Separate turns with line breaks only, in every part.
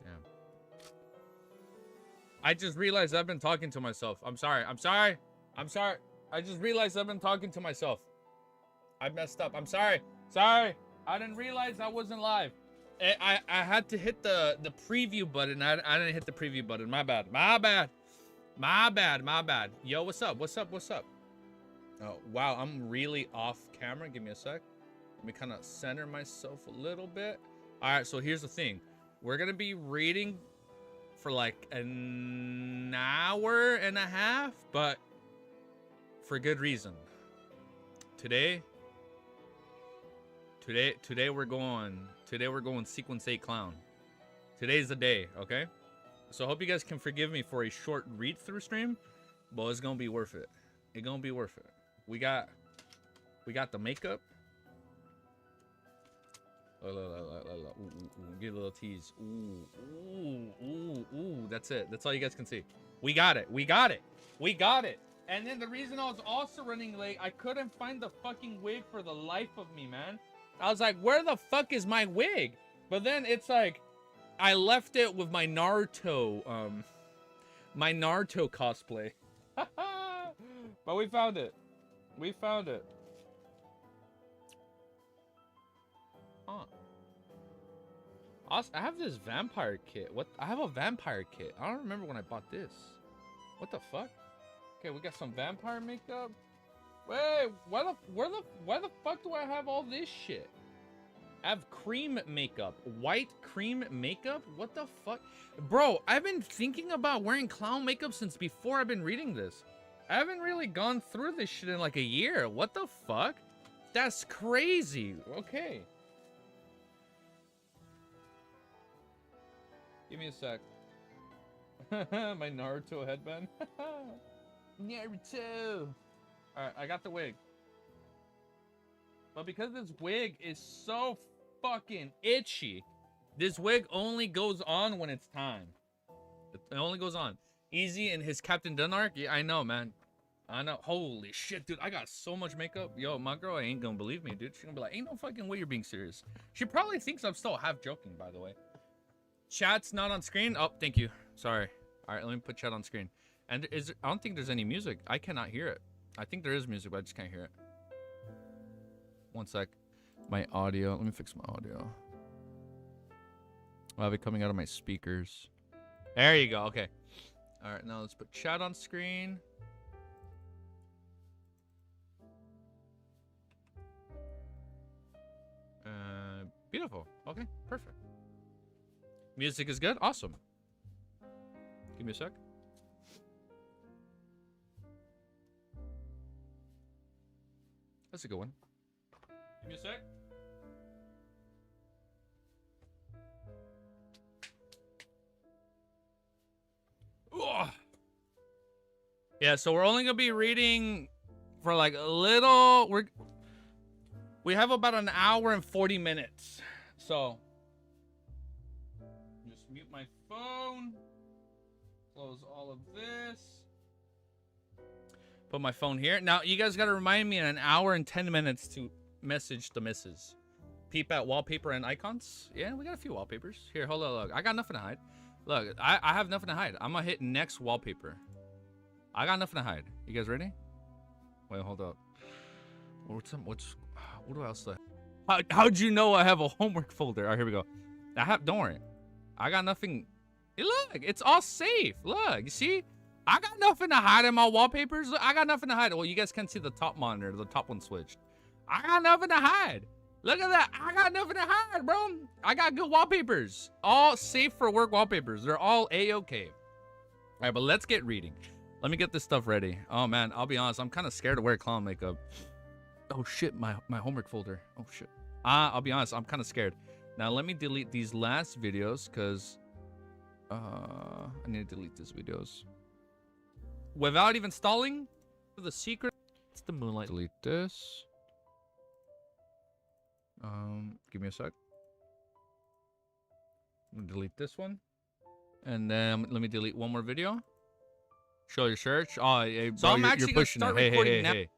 Damn. I just realized I've been talking to myself. I'm sorry. I'm sorry. I'm sorry. I just realized I've been talking to myself. I messed up. I'm sorry. Sorry. I didn't realize I wasn't live. I had to hit the preview button. I didn't hit the preview button. My bad. My bad. My bad. My bad. Yo, what's up? What's up? What's up? Oh, wow. I'm really off camera. Give me a sec. Let me kind of center myself a little bit. All right. So here's the thing. We're going to be reading for like an hour and a half, but for good reason. Today we're going sequence 8 clown. Today's the day, okay? So I hope you guys can forgive me for a short read through stream, but it's gonna be worth it. It's gonna be worth it. We got the makeup. Give a little tease. Ooh, that's it. That's all you guys can see. We got it. We got it. We got it. And then the reason I was also running late, I couldn't find the fucking wig for the life of me, man. I was like, where the fuck is my wig? But then it's like, I left it with my Naruto cosplay. But we found it. We found it. Huh. I have this vampire kit. What? I have a vampire kit. I don't remember when I bought this. What the fuck? Okay, we got some vampire makeup. Wait, why the fuck do I have all this shit? I have cream makeup, white cream makeup. What the fuck, bro? I've been thinking about wearing clown makeup since before I've been reading this. I haven't really gone through this shit in like a year. What the fuck? That's crazy. Okay. Give me a sec. My Naruto headband. Naruto. Alright, I got the wig. But because this wig is so fucking itchy, this wig only goes on when it's time. It only goes on. Easy and his Captain Dunark. Yeah, I know, man. I know. Holy shit, dude. I got so much makeup. Yo, my girl ain't gonna believe me, dude. She's gonna be like, ain't no fucking way you're being serious. She probably thinks I'm still half joking, by the way. Chat's not on screen. Oh, thank you. Sorry. Alright, let me put chat on screen. And I don't think there's any music. I cannot hear it. I think there is music, but I just can't hear it. One sec. My audio. Let me fix my audio. I'll have it coming out of my speakers. There you go. Okay. All right. Now let's put chat on screen. Beautiful. Okay. Perfect. Music is good. Awesome. Give me a sec. That's a good one. Give me a sec. Ugh. Yeah, so we're only gonna be reading for like a little. We have about an hour and 40 minutes. So just mute my phone. Close all of this. Put my phone here. Now, you guys got to remind me in an hour and 10 minutes to message the missus. Peep at wallpaper and icons. Yeah, we got a few wallpapers. Here, hold on, look. I got nothing to hide. Look, I have nothing to hide. I'm going to hit next wallpaper. I got nothing to hide. You guys ready? Wait, hold up. What do I else say? How'd you know I have a homework folder? All right, here we go. Don't worry. I got nothing. Hey, look, it's all safe. Look, you see? I got nothing to hide in my wallpapers. Look, I got nothing to hide. Well, you guys can't see the top monitor. The top one switched. I got nothing to hide. Look at that. I got nothing to hide, bro. I got good wallpapers. All safe for work wallpapers. They're all A-okay. All right, but let's get reading. Let me get this stuff ready. Oh, man. I'll be honest. I'm kind of scared to wear clown makeup. Oh, shit. My homework folder. Oh, shit. I'll be honest. I'm kind of scared. Now, let me delete these last videos because I need to delete these videos. Without even stalling, the secret. It's the moonlight. Delete this. Give me a sec. Delete this one, and then let me delete one more video. Show your search. Oh, hey, bro, so I'm actually pushing gonna start recording now. Hey.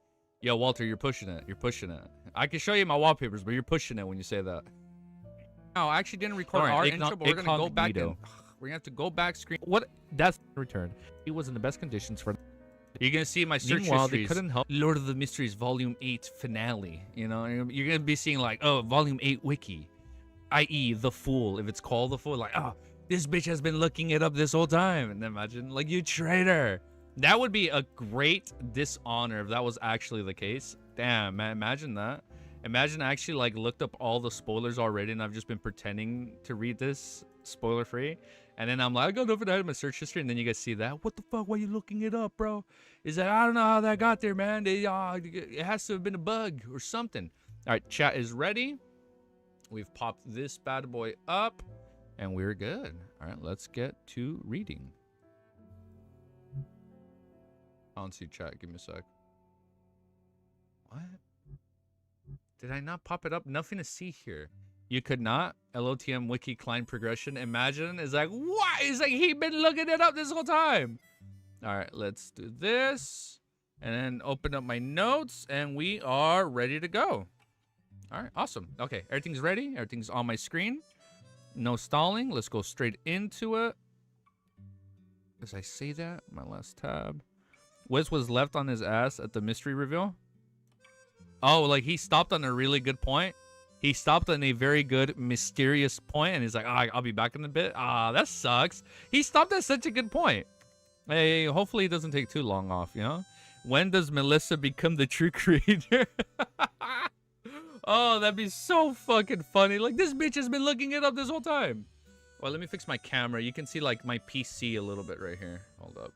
Yo, Walter, you're pushing it. You're pushing it. I can show you my wallpapers, but you're pushing it when you say that. I actually didn't record
All right,
our intro, but we're gonna go back.
incognito.
We're gonna have to go back screen.
What? That's returned. He was in the best conditions for.
You're gonna see my search
Meanwhile,
histories.
they couldn't help.
Lord of the Mysteries Volume 8 finale. You know, you're gonna be seeing like, oh, Volume 8 wiki, i.e. The Fool. If it's called The Fool, like, oh, this bitch has been looking it up this whole time. And imagine, like, you traitor. That would be a great dishonor if that was actually the case. Damn, man, imagine that. Imagine I actually like looked up all the spoilers already, and I've just been pretending to read this spoiler free. And then I'm like, I got nothing to hide in my search history, and then you guys see that. What the fuck? Why are you looking it up, bro? Is that I don't know how that got there, man. It has to have been a bug or something. All right, chat is ready. We've popped this bad boy up, and we're good. All right, let's get to reading. I don't see chat. Give me a sec. What? Did I not pop it up? Nothing to see here. You could not. LOTM wiki client progression. Imagine. It's like, what? It's like he been looking it up this whole time. All right, let's do this. And then open up my notes. And we are ready to go. All right, awesome. Okay, everything's ready. Everything's on my screen. No stalling. Let's go straight into it. As I say that, my last tab. Wiz was left on his ass at the mystery reveal. Oh, like he stopped on a really good point. He stopped on a very good mysterious point, and he's like, oh, I'll be back in a bit. Ah, that sucks. He stopped at such a good point. Hey, hopefully it doesn't take too long off, you know? When does Melissa become the true creator? Oh, that'd be so fucking funny. Like, this bitch has been looking it up this whole time. Well, let me fix my camera. You can see, like, my PC a little bit right here. Hold up.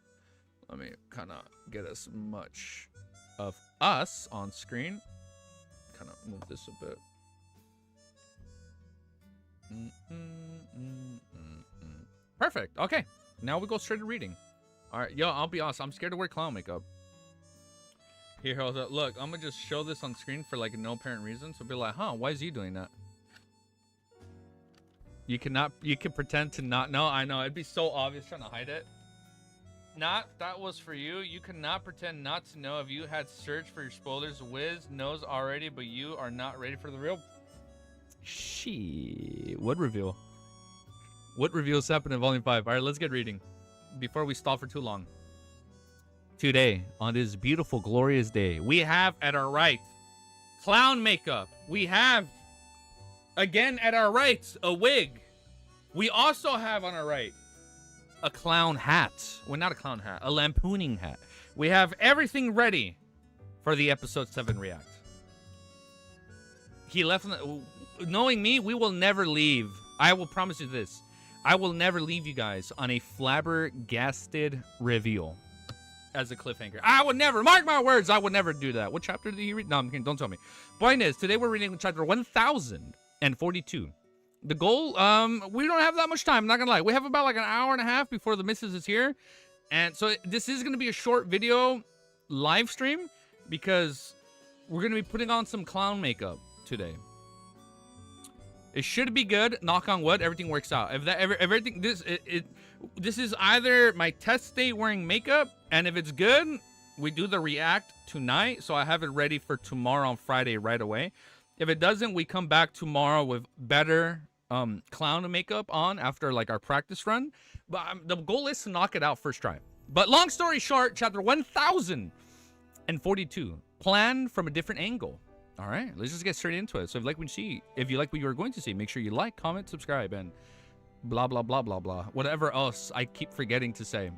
Let me kind of get as much of us on screen. Kind of move this a bit. Perfect. Okay. Now we go straight to reading. All right. Yo, I'll be honest. I'm scared to wear clown makeup. Here, hold up. Look, I'm going to just show this on screen for like no apparent reason. So be like, huh, why is he doing that? You can pretend to not know. I know. It'd be so obvious trying to hide it. That was for you. You cannot pretend not to know. If you had searched for your spoilers, Wiz knows already, but you are not ready for the real. Shit. What reveal? What reveals happened in Volume 5? All right, let's get reading before we stall for too long. Today, on this beautiful, glorious day, we have at our right clown makeup. We have, again, at our right, a wig. We also have on our right a clown hat. Well, not a clown hat, a lampooning hat. We have everything ready for the episode 7 react. He left, knowing me, we will never leave. I will promise you this. I will never leave you guys on a flabbergasted reveal as a cliffhanger. I would never, mark my words, I would never do that. What chapter did he read? No, I'm kidding, don't tell me. Point is, today we're reading chapter 1042. The goal, we don't have that much time, I'm not gonna lie. We have about like an hour and a half before the missus is here. And so this is gonna be a short video live stream because we're gonna be putting on some clown makeup today. It should be good. Knock on wood, everything works out. If that everything this is either my test day wearing makeup, and if it's good, we do the react tonight, so I have it ready for tomorrow on Friday right away. If it doesn't, we come back tomorrow with better clown makeup on after like our practice run. But the goal is to knock it out first try. But long story short, chapter 1042, plan from a different angle. All right, let's just get straight into it. So if you like what you were going to see, make sure you like, comment, subscribe, and blah blah blah blah blah. Whatever else I keep forgetting to say.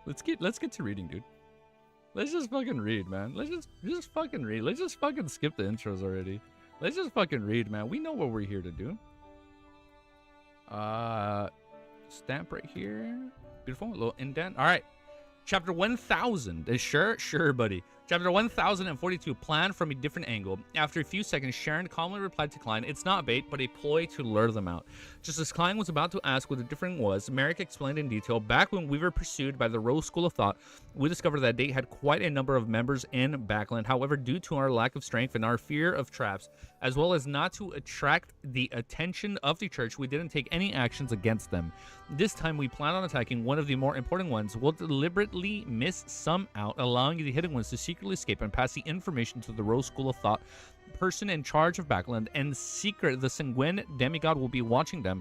Let's get to reading, dude. Let's just fucking read, man. Let's just fucking read. Let's just fucking skip the intros already. Let's just fucking read, man. We know what we're here to do. Stamp right here. Beautiful. A little indent. All right. Chapter 1000. Sure, buddy. Chapter 1042, plan from a different angle. After a few seconds, Sharon calmly replied to Klein, it's not bait, but a ploy to lure them out. Just as Klein was about to ask what the difference was, Merrick explained in detail, back when we were pursued by the Rose School of Thought, we discovered that they had quite a number of members in Backland. However, due to our lack of strength and our fear of traps, as well as not to attract the attention of the church, we didn't take any actions against them. This time, we plan on attacking one of the more important ones. We'll deliberately miss some out, allowing the hidden ones to secretly escape and pass the information to the Rose School of Thought
person in charge of Backland, and secret the Sanguine demigod will be watching them.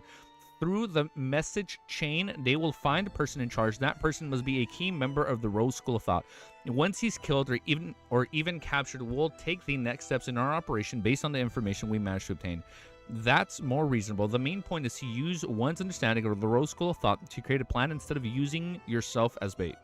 Through the message chain, they will find a person in charge. That person must be a key member of the Rose School of Thought. Once he's killed or even captured, we'll take the next steps in our operation based on the information we managed to obtain. That's more reasonable. The main point is to use one's understanding of the Rose School of Thought to create a plan instead of using yourself as bait.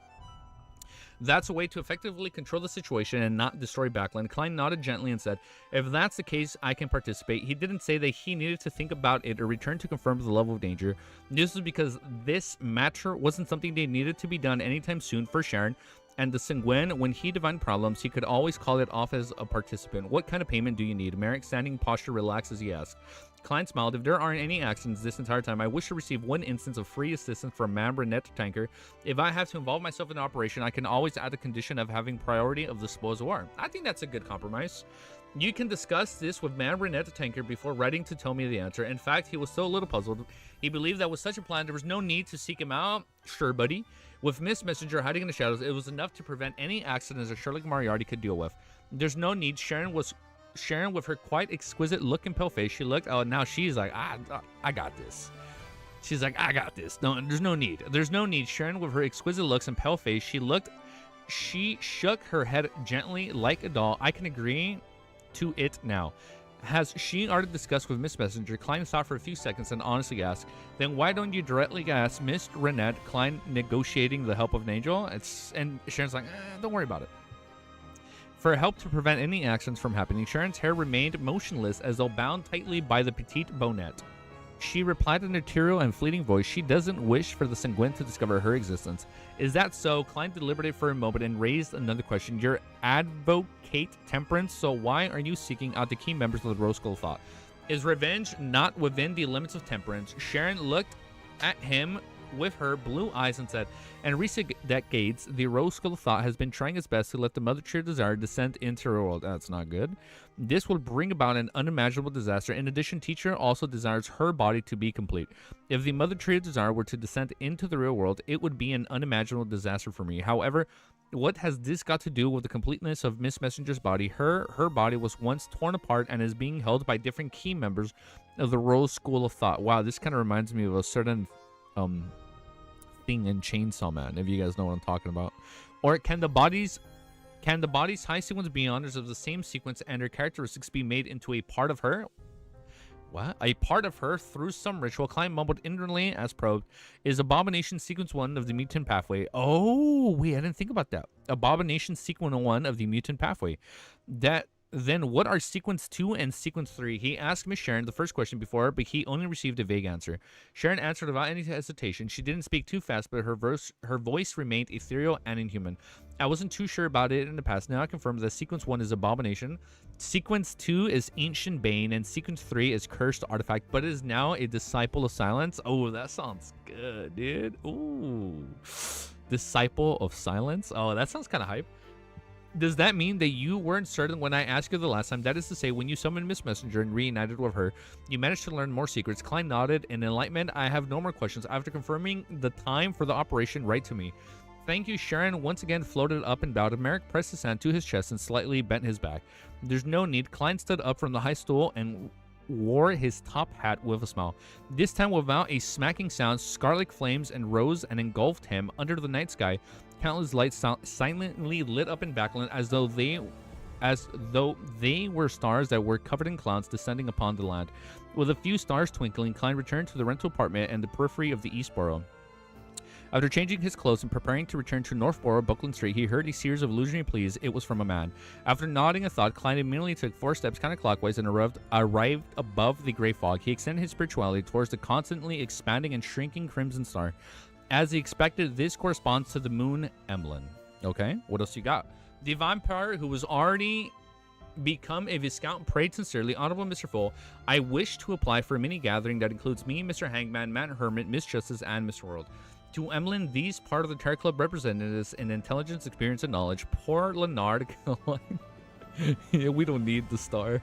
That's a way to effectively control the situation and not destroy Backland. Klein nodded gently and said, if that's the case, I can participate. He didn't say that he needed to think about it or return to confirm the level of danger. This was because this matter wasn't something they needed to be done anytime soon for Sharon and the Sanguine. When he divined problems, he could always call it off as a participant. What kind of payment do you need? Merrick's standing posture relaxed as he asked. Klein smiled. If there aren't any accidents this entire time, I wish to receive one instance of free assistance from Mambranet Tanker. If I have to involve myself in the operation, I can always add the condition of having priority of the spoils of war. I think that's a good compromise. You can discuss this with Mambranet Tanker before writing to tell me the answer. In fact, he was still a little puzzled. He believed that with such a plan, there was no need to seek him out. Sure, buddy. With Miss Messenger hiding in the shadows, it was enough to prevent any accidents that Sherlock Moriarty could deal with. There's no need. Sharon, with her quite exquisite look and pale face, she looked. Oh, now she's like, I got this. She's like, I got this. No, there's no need. There's no need. Sharon, with her exquisite looks and pale face, she looked. She shook her head gently like a doll. I can agree to it now. Has she already discussed with Miss Messenger? Klein thought for a few seconds and honestly asked, then why don't you directly ask Miss Renette? Klein negotiating the help of an angel? And Sharon's like, don't worry about it. For help to prevent any accidents from happening, Sharon's hair remained motionless as though bound tightly by the petite bonnet. She replied in a ethereal and fleeting voice, she doesn't wish for the Sanguine to discover her existence. Is that so? Klein deliberated for a moment and raised another question. You're advocate temperance, so why are you seeking out the key members of the Rose School of Thought? Is revenge not within the limits of temperance? Sharon looked at him with her blue eyes and said, in recent decades, the Rose School of Thought has been trying its best to let the Mother Tree of Desire descend into her world. That's not good. This will bring about an unimaginable disaster. In addition, Teacher also desires her body to be complete. If the Mother Tree of Desire were to descend into the real world, it would be an unimaginable disaster for me. However, what has this got to do with the completeness of Miss Messenger's body? Her body was once torn apart and is being held by different key members of the Rose School of Thought. Wow, this kind of reminds me of a certain thing in Chainsaw Man, if you guys know what I'm talking about. Or can the body's high sequence be honors of the same sequence and her characteristics be made into a part of her? What? A part of her through some ritual? Klein mumbled inwardly as probed. Is Abomination Sequence 1 of the Mutant Pathway? Oh, wait, I didn't think about that. Abomination Sequence 1 of the Mutant Pathway. Then what are Sequence 2 and Sequence 3? He asked Miss Sharon the first question before, but he only received a vague answer. Sharon answered without any hesitation. She didn't speak too fast, but her voice remained ethereal and inhuman. I wasn't too sure about it in the past. Now I confirm that Sequence 1 is Abomination, Sequence 2 is Ancient Bane, and Sequence 3 is Cursed Artifact, but it is now a Disciple of Silence. Oh, that sounds good, dude. Ooh. Disciple of Silence? Oh, that sounds kind of hype. Does that mean that you weren't certain when I asked you the last time? That is to say, when you summoned Miss Messenger and reunited with her, you managed to learn more secrets. Klein nodded in enlightenment. I have no more questions. After confirming the time for the operation, write to me. Thank you. Sharon once again floated up and bowed. Merrick pressed his hand to his chest and slightly bent his back. There's no need. Klein stood up from the high stool and wore his top hat with a smile. This time, without a smacking sound, scarlet flames and rose and engulfed him under the night sky. Countless lights silently lit up in Backland as though they were stars that were covered in clouds descending upon the land. With a few stars twinkling, Klein returned to the rental apartment and the periphery of the East Borough. After changing his clothes and preparing to return to Northborough, Buckland Street, he heard a series of illusionary pleas. It was from a man. After nodding a thought, Klein immediately took 4 steps counterclockwise and arrived above the gray fog. He extended his spirituality towards the constantly expanding and shrinking crimson star. As he expected, this corresponds to the moon emblem. Okay, what else you got? The vampire who was already become a Viscount prayed sincerely, Honorable Mr. Full, I wish to apply for a mini gathering that includes me, Mr. Hangman, Matt Hermit, Miss Justice, and Mr. World. To Emlyn, these part of the Terror Club representatives in intelligence, experience, and knowledge. Poor Leonard Klein. Yeah, we don't need the star.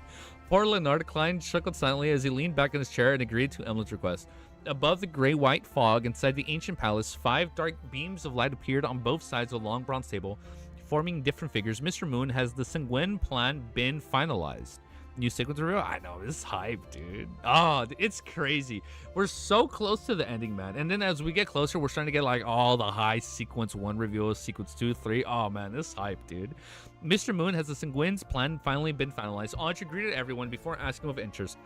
Poor Leonard Klein chuckled silently as he leaned back in his chair and agreed to Emlyn's request. Above the gray-white fog inside the ancient palace, 5 dark beams of light appeared on both sides of a long bronze table, forming different figures. Mr. Moon, has the Sanguine plan been finalized? New sequence reveal. I know, this is hype, dude. Oh, it's crazy. We're so close to the ending, man. And then as we get closer, we're starting to get like all the high sequence 1 reveals, sequence 2, 3. Oh man, this is hype, dude. Mr. Moon has the Sanguine's plan finally been finalized. Audrey greeted everyone before asking of interest.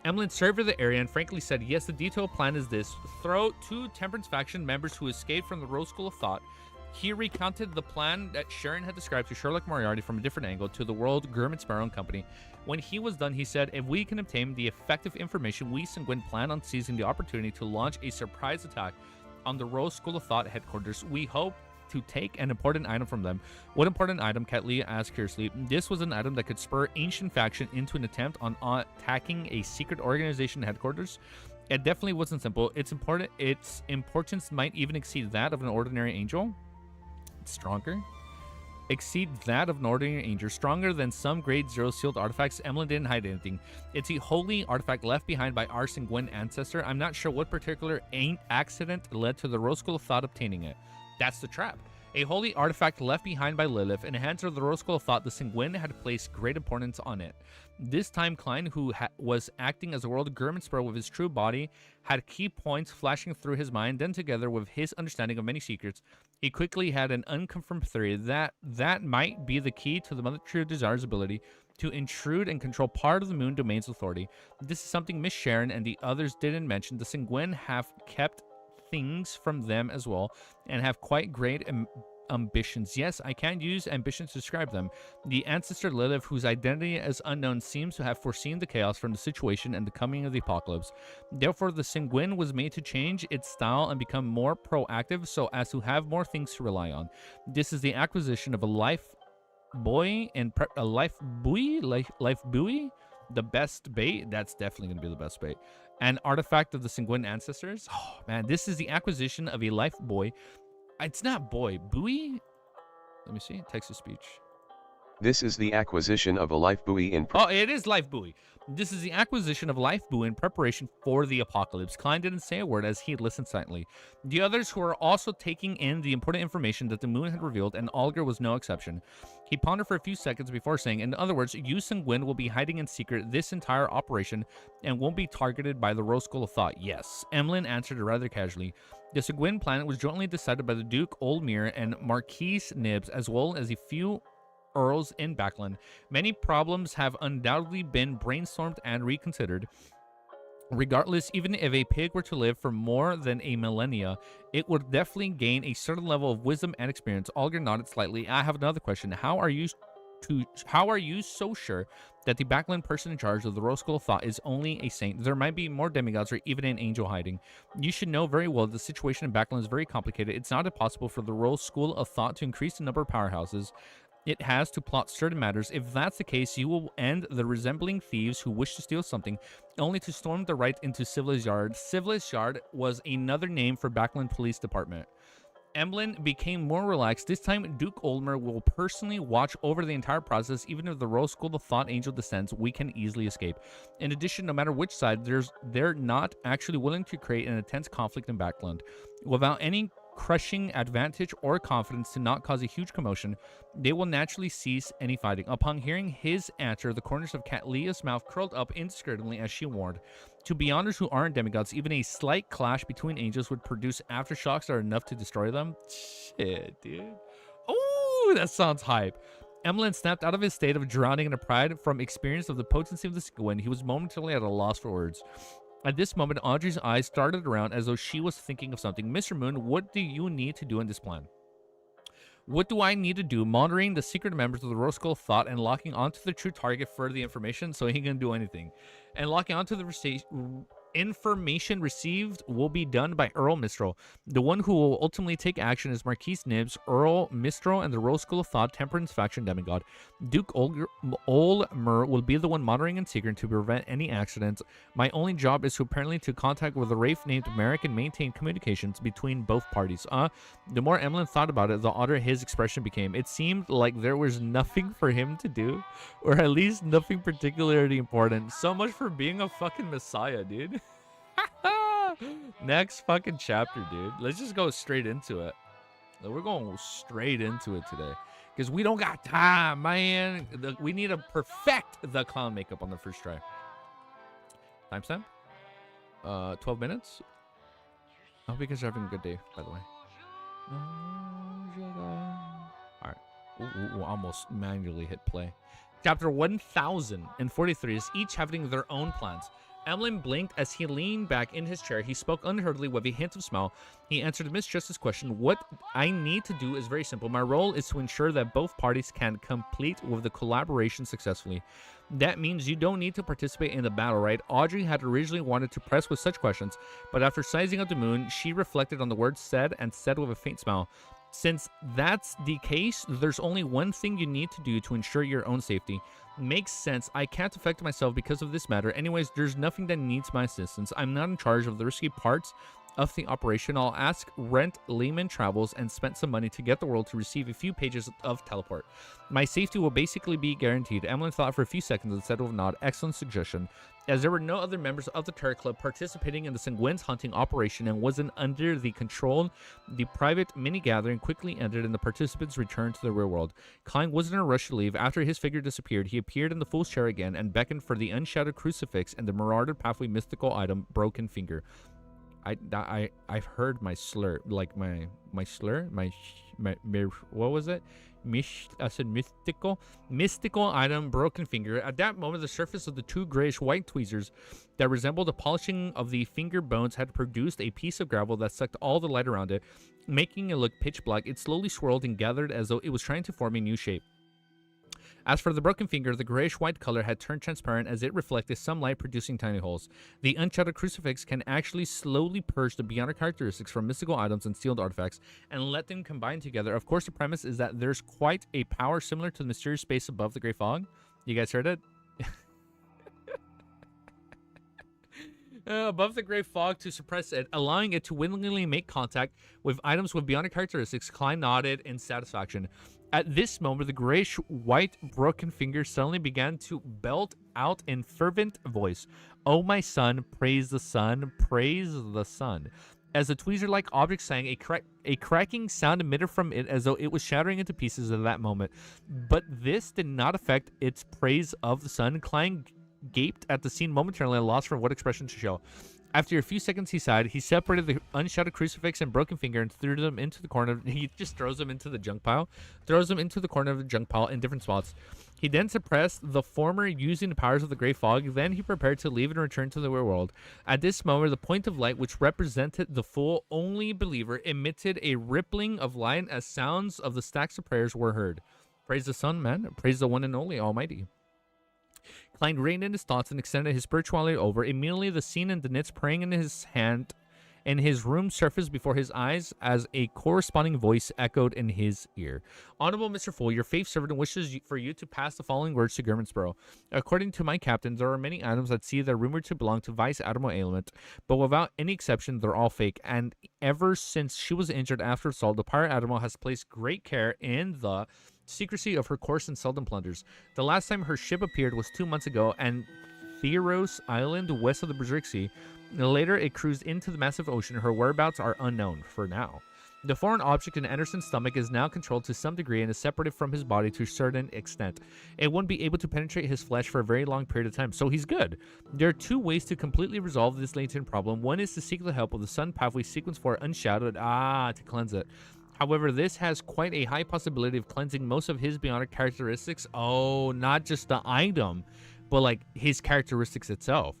Emlyn surveyed the area and frankly said, yes, the detailed plan is this. Throw 2 Temperance faction members who escaped from the Rose School of Thought. He recounted the plan that Sharon had described to Sherlock Moriarty from a different angle to the world Gurman Sparrow and Company. When he was done, he said, if we can obtain the effective information, we Sanguine plan on seizing the opportunity to launch a surprise attack on the Rose School of Thought headquarters. We hope to take an important item from them. What important item? Catleya asked curiously. This was an item that could spur ancient faction into an attempt on attacking a secret organization headquarters. It definitely wasn't simple. Its importance might even exceed that of an ordinary angel. It's stronger. Exceed that of an ordinary angel. Stronger than some grade 0 sealed artifacts. Emlyn didn't hide anything. It's a holy artifact left behind by our Sanguine ancestor. I'm not sure what particular accident led to the Rose School of Thought obtaining it. That's the trap. A holy artifact left behind by Lilith. In the hands of the Rose School of Thought, the Sanguine had placed great importance on it. This time, Klein, who was acting as a world Gurman Sparrow with his true body, had key points flashing through his mind. Then, together with his understanding of many secrets, he quickly had an unconfirmed theory that might be the key to the Mother True Desire's ability to intrude and control part of the Moon Domain's authority. This is something Miss Sharon and the others didn't mention. The Sanguine have kept things from them as well and have quite great ambitions. Yes, I can use ambitions to describe them. The ancestor Lilith, whose identity is unknown, seems to have foreseen the chaos from the situation and the coming of the apocalypse. Therefore, the Sanguine was made to change its style and become more proactive so as to have more things to rely on. This is the acquisition of a life buoy, the best bait. That's definitely going to be the best bait. An artifact of the Sanguine ancestors. Oh man, this is the acquisition of a life buoy. It's not buoy, buoy. Let me see. Text to speech.
This is the acquisition of a life buoy in.
Oh, it is life buoy. This is the acquisition of life buoy in preparation for the apocalypse. Klein didn't say a word as he listened silently. The others who were also taking in the important information that the moon had revealed, and Alger was no exception. He pondered for a few seconds before saying, in other words, you Sanguine will be hiding in secret this entire operation and won't be targeted by the Rose School of Thought. Yes. Emlyn answered rather casually. The Sanguine plan was jointly decided by the Duke Oldmere and Marquise Nibbs, as well as a few earls in Backland. Many problems have undoubtedly been brainstormed and reconsidered. Regardless, even if a pig were to live for more than a millennia, it would definitely gain a certain level of wisdom and experience. Alger nodded slightly. I have another question. How are you so sure that the Backland person in charge of the Rose School of Thought is only a saint? There might be more demigods or even an angel hiding. You should know very well the situation in Backland is very complicated. It's not impossible for the Rose School of Thought to increase the number of powerhouses it has to plot certain matters. If that's the case, you will end the resembling thieves who wish to steal something only to storm the right into Civilis Yard. Civilis Yard was another name for Backland Police Department. Emlyn became more relaxed. This time, Duke Oldmer will personally watch over the entire process. Even if the Rose School of Thought Angel descends, we can easily escape. In addition, no matter which side, they're not actually willing to create an intense conflict in Backland. Without any crushing advantage or confidence to not cause a huge commotion, they will naturally cease any fighting. Upon hearing his answer, the corners of Catleya's mouth curled up indiscriminately as she warned. To beyonders who aren't demigods, even a slight clash between angels would produce aftershocks that are enough to destroy them. Shit, dude. Ooh, that sounds hype. Emlyn snapped out of his state of drowning in a pride from experience of the potency of the Sanguine. He was momentarily at a loss for words. At this moment, Audrey's eyes started around as though she was thinking of something. Mr. Moon, what do you need to do in this plan? What do I need to do? Monitoring the secret members of the Rose School of Thought and locking onto the true target for the information so he can do anything. And locking onto the information received will be done by Earl Mistral. The one who will ultimately take action is Marquise Nibbs, Earl Mistral, and the Rose School of Thought Temperance Faction demigod. Duke Oldmer will be the one monitoring in secret to prevent any accidents. My only job is apparently to contact with a Wraith named Merrick and maintain communications between both parties. The more Emlyn thought about it, the odder his expression became. It seemed like there was nothing for him to do, or at least nothing particularly important. So much for being a fucking messiah, dude. Next fucking chapter, dude. Let's just go straight into it. We're going straight into it today because we don't got time, man. We need to perfect the clown makeup on the first try. Timestamp? 12 minutes. I hope you guys are having a good day, by the way. All right. Ooh, almost manually hit play. Chapter 1043 is each having their own plans. Emlyn blinked as he leaned back in his chair. He spoke unhurriedly with a hint of smile. He answered Miss Justice's question. What I need to do is very simple. My role is to ensure that both parties can complete with the collaboration successfully. That means you don't need to participate in the battle, right? Audrey had originally wanted to press with such questions, but after sizing up the moon, she reflected on the words said and said with a faint smile. Since that's the case, there's only one thing you need to do to ensure your own safety. Makes sense. I can't affect myself because of this matter. Anyways, there's nothing that needs my assistance. I'm not in charge of the risky parts of the operation. I'll ask Rent Lehman Travels and spend some money to get the world to receive a few pages of teleport. My safety will basically be guaranteed. Emlyn thought for a few seconds and said with a nod, excellent suggestion. As there were no other members of the Terror Club participating in the Sanguine's hunting operation and wasn't under the control, the private mini-gathering quickly ended and the participants returned to the real world. Klein wasn't in a rush to leave. After his figure disappeared, he appeared in the fool's chair again and beckoned for the unshadowed crucifix and the Marauder Pathway mystical item, Broken Finger. I've heard my slur, like my slur, my what was it? I said mystical item, Broken Finger. At that moment, the surface of the two grayish-white tweezers that resembled the polishing of the finger bones had produced a piece of gravel that sucked all the light around it, making it look pitch black. It slowly swirled and gathered as though it was trying to form a new shape. As for the broken finger, the grayish-white color had turned transparent as it reflected some light, producing tiny holes. The unshadowed crucifix can actually slowly purge the beyond characteristics from mystical items and sealed artifacts and let them combine together. Of course, the premise is that there's quite a power similar to the mysterious space above the gray fog. You guys heard it? Above the gray fog to suppress it, allowing it to willingly make contact with items with beyond characteristics. Klein nodded in satisfaction. At this moment, the grayish-white broken finger suddenly began to belt out in fervent voice, "Oh, my son, praise the sun, praise the sun." As the tweezer-like object sang, a cracking sound emitted from it as though it was shattering into pieces at that moment. But this did not affect its praise of the sun. Klein gaped at the scene momentarily at a loss for what expression to show. After a few seconds, he sighed. He separated the unshadowed crucifix and broken finger and threw them into the corner. He just throws them into the junk pile. Throws them into the corner of the junk pile in different spots. He then suppressed the former using the powers of the gray fog. Then he prepared to leave and return to the real world. At this moment, the point of light, which represented the full only believer, emitted a rippling of light as sounds of the stacks of prayers were heard. Praise the sun, man. Praise the one and only Almighty. Klein reined in his thoughts and extended his spirituality over. Immediately, the scene and the knits praying in his hand in his room surfaced before his eyes as a corresponding voice echoed in his ear. Honorable Mr. Fool, your faith servant wishes for you to pass the following words to Germansboro. According to my captain, there are many items that see that are rumored to belong to Vice Admiral Ailment, but without any exception, they're all fake. And ever since she was injured after assault, the Pirate Admiral has placed great care in the secrecy of her course and seldom plunders. The last time her ship appeared was 2 months ago, and Theros Island, west of the Berserk Sea. Later, it cruised into the massive ocean. Her whereabouts are unknown for now. The foreign object in Anderson's stomach is now controlled to some degree and is separated from his body to a certain extent. It wouldn't be able to penetrate his flesh for a very long period of time, so he's good. There are two ways to completely resolve this latent problem. One is to seek the help of the Sun Pathway Sequence 4 Unshadowed, to cleanse it. However, this has quite a high possibility of cleansing most of his bionic characteristics. Oh, not just the item, but like his characteristics itself.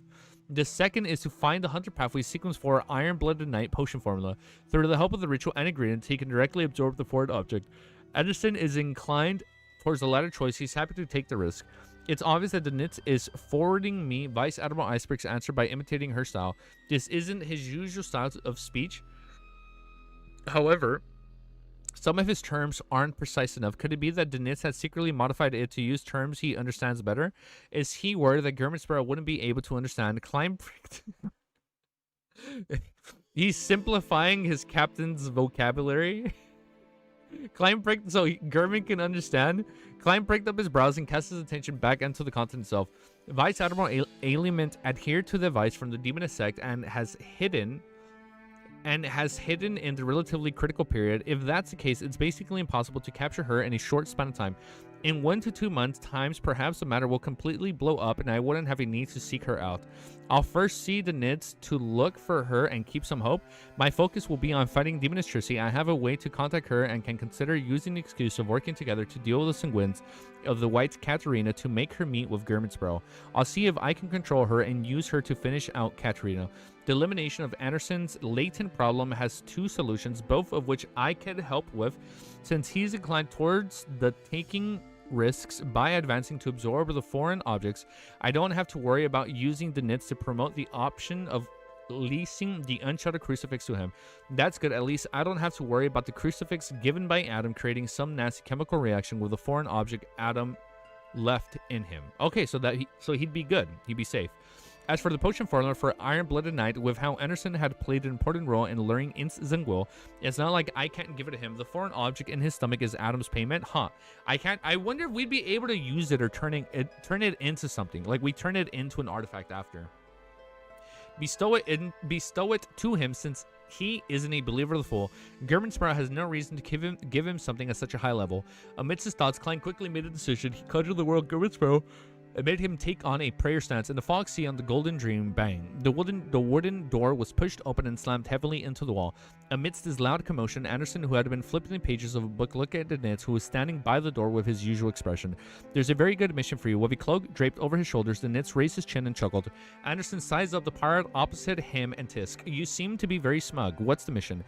The second is to find the Hunter Pathway Sequence 4 Iron-Blooded Knight potion formula. Through the help of the ritual and ingredient, he can directly absorb the forward object. Edison is inclined towards the latter choice. He's happy to take the risk. It's obvious that the Nitz is forwarding me Vice Admiral Iceberg's answer by imitating her style. This isn't his usual style of speech. However, some of his terms aren't precise enough. Could it be that Denitz has secretly modified it to use terms he understands better? Is he worried that Germansboro wouldn't be able to understand? Klein He's simplifying his captain's vocabulary. Klein pricked so German can understand. Klein pricked up his brows and cast his attention back into the content itself. Vice Admiral Ailment adhered to the vice from the demonist sect and has hidden and has hidden in the relatively critical period. If that's the case, it's basically impossible to capture her in a short span of time. In 1 to 2 months times, perhaps the matter will completely blow up and I wouldn't have a need to seek her out. I'll first see the needs to look for her and keep some hope. My focus will be on fighting Demoness Trissy. I have a way to contact her and can consider using the excuse of working together to deal with the sanguines of the White Katarina to make her meet with Germansbro. I'll see if I can control her and use her to finish out Katarina. The elimination of Anderson's latent problem has 2 solutions, both of which I can help with, since he's inclined towards the taking risks by advancing to absorb the foreign objects. I don't have to worry about using the nits to promote the option of leasing the unshuttered crucifix to him. That's good. At least I don't have to worry about the crucifix given by Adam creating some nasty chemical reaction with the foreign object Adam left in him. Okay, so he'd be good. He'd be safe. As for the potion formula for Iron-Blooded Knight, with how Anderson had played an important role in luring in Zengul, it's not like I can't give it to him. The foreign object in his stomach is Adam's payment. I wonder if we'd be able to use it or turn it into something. Like we turn it into an artifact after. Bestow it to him, since he isn't a believer of the fool. Germansbro has no reason to give him something at such a high level. Amidst his thoughts, Klein quickly made a decision. He conjured the world Germansbro. It made him take on a prayer stance. In the fog sea on the Golden Dream, bang. The wooden door was pushed open and slammed heavily into the wall. Amidst this loud commotion, Anderson, who had been flipping the pages of a book, looked at the Nitz, who was standing by the door with his usual expression. There's a very good mission for you. With a cloak draped over his shoulders, the Nitz raised his chin and chuckled. Anderson sized up the pirate opposite him and Tisk. You seem to be very smug. What's the mission?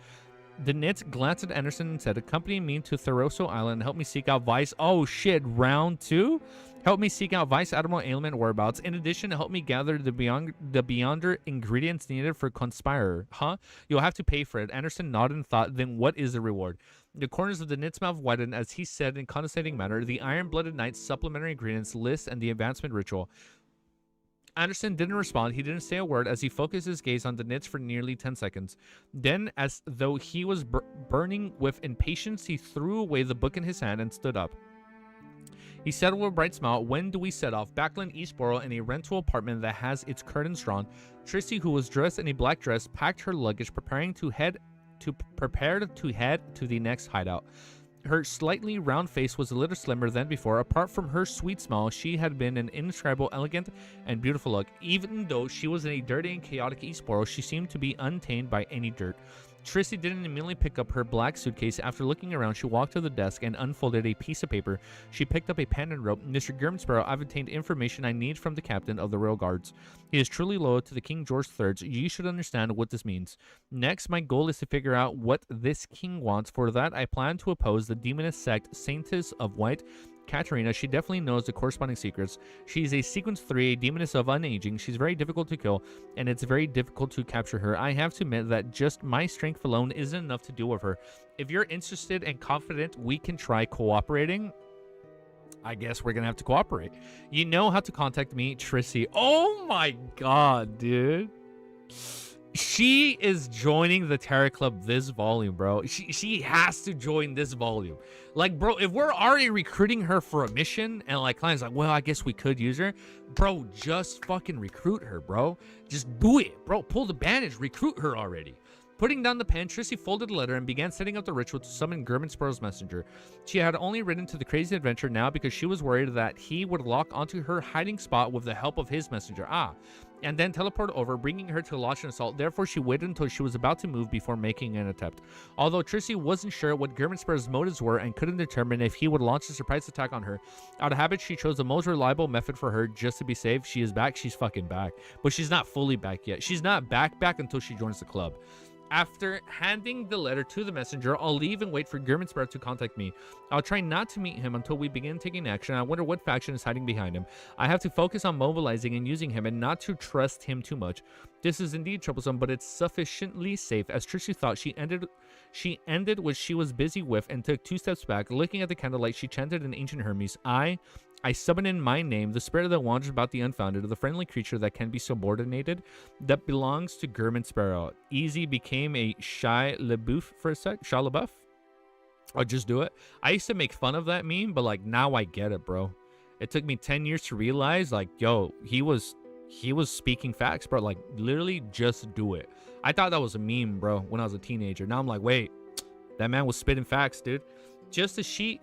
The Nitz glanced at Anderson and said, accompany me to Theroso Island and help me seek out Vice. Oh shit, round 2? Help me seek out Vice Admiral Ailment whereabouts. In addition, help me gather the Beyonder ingredients needed for Conspirer. Huh? You'll have to pay for it. Anderson nodded and thought, then what is the reward? The corners of the Nit's mouth widened as he said in condescending manner, the Iron-Blooded Knight's supplementary ingredients list and the advancement ritual. Anderson didn't respond. He didn't say a word as he focused his gaze on the Nitz for nearly 10 seconds. Then, as though he was burning with impatience, he threw away the book in his hand and stood up. He said with a bright smile, when do we set off? Backland Eastboro in a rental apartment that has its curtains drawn. Trissy, who was dressed in a black dress, packed her luggage, prepared to head to the next hideout. Her slightly round face was a little slimmer than before. Apart from her sweet smile, she had been an indescribable, elegant, and beautiful look. Even though she was in a dirty and chaotic Eastboro, she seemed to be untainted by any dirt. Trissy didn't immediately pick up her black suitcase. After looking around, she walked to the desk and unfolded a piece of paper. She picked up a pen and wrote, Mr. Germansbro, I've obtained information I need from the captain of the Royal Guards. He is truly loyal to the King George III. You should understand what this means. Next, my goal is to figure out what this king wants. For that, I plan to oppose the demoness sect, Saintess of White Katarina. She definitely knows the corresponding secrets. She's a sequence 3, a demoness of unaging. She's very difficult to kill, and it's very difficult to capture her. I have to admit that just my strength alone isn't enough to deal with her. If you're interested and confident we can try cooperating, I guess we're gonna have to cooperate. You know how to contact me, Trissy. Oh my god, dude. She is joining the Terror Club this volume, bro. She has to join this volume. Like, bro, if we're already recruiting her for a mission and like clients like, well, I guess we could use her. Bro, just fucking recruit her, bro. Just do it, bro. Pull the bandage. Recruit her already. Putting down the pen, Trissy folded the letter and began setting up the ritual to summon Germansboro's messenger. She had only ridden to the crazy adventure now because she was worried that he would lock onto her hiding spot with the help of his messenger. And then teleport over, bringing her to launch an assault. Therefore, she waited until she was about to move before making an attempt. Although Trissy wasn't sure what Germansboro's motives were and couldn't determine if he would launch a surprise attack on her, out of habit, she chose the most reliable method for her just to be safe. She is back. She's fucking back. But she's not fully back yet. She's not back until she joins the club. After handing the letter to the messenger, I'll leave and wait for Germansbro to contact me. I'll try not to meet him until we begin taking action. I wonder what faction is hiding behind him. I have to focus on mobilizing and using him and not to trust him too much. This is indeed troublesome, but it's sufficiently safe. As Trissy thought, she ended what she was busy with and took 2 steps back. Looking at the candlelight, she chanted in ancient Hermes, I summon in my name, the spirit that wanders about the unfounded, the friendly creature that can be subordinated, that belongs to Germansboro. Easy became a Shia LaBeouf for a sec. Shia LaBeouf? I'll just do it. I used to make fun of that meme, but like now I get it, bro. It took me 10 years to realize, like, yo, he was speaking facts, bro. Like, literally just do it. I thought that was a meme, bro, when I was a teenager. Now I'm like, wait, that man was spitting facts, dude. Just as she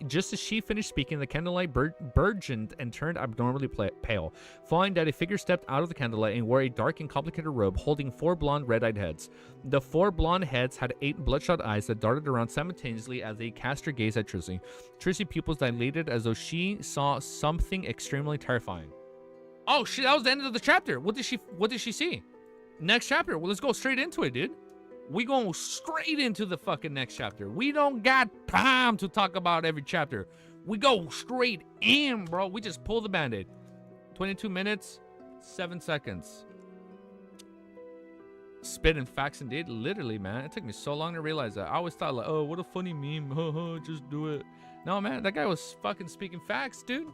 finished speaking, the candlelight burgeoned and turned abnormally pale, following that a figure stepped out of the candlelight and wore a dark and complicated robe holding 4 blonde red-eyed heads. The 4 blonde heads had 8 bloodshot eyes that darted around simultaneously as they cast her gaze at Trissy. Trissy pupils dilated as though she saw something extremely terrifying. Oh shit, that was the end of the chapter. What did she see? Next chapter. Well, let's go straight into it, dude. We going straight into the fucking next chapter. We don't got time to talk about every chapter. We go straight in, bro. We just pull the band-aid. 22 minutes, 7 seconds. Spitting facts indeed. Literally, man. It took me so long to realize that. I always thought like, oh, what a funny meme. Just do it. No, man. That guy was fucking speaking facts, dude.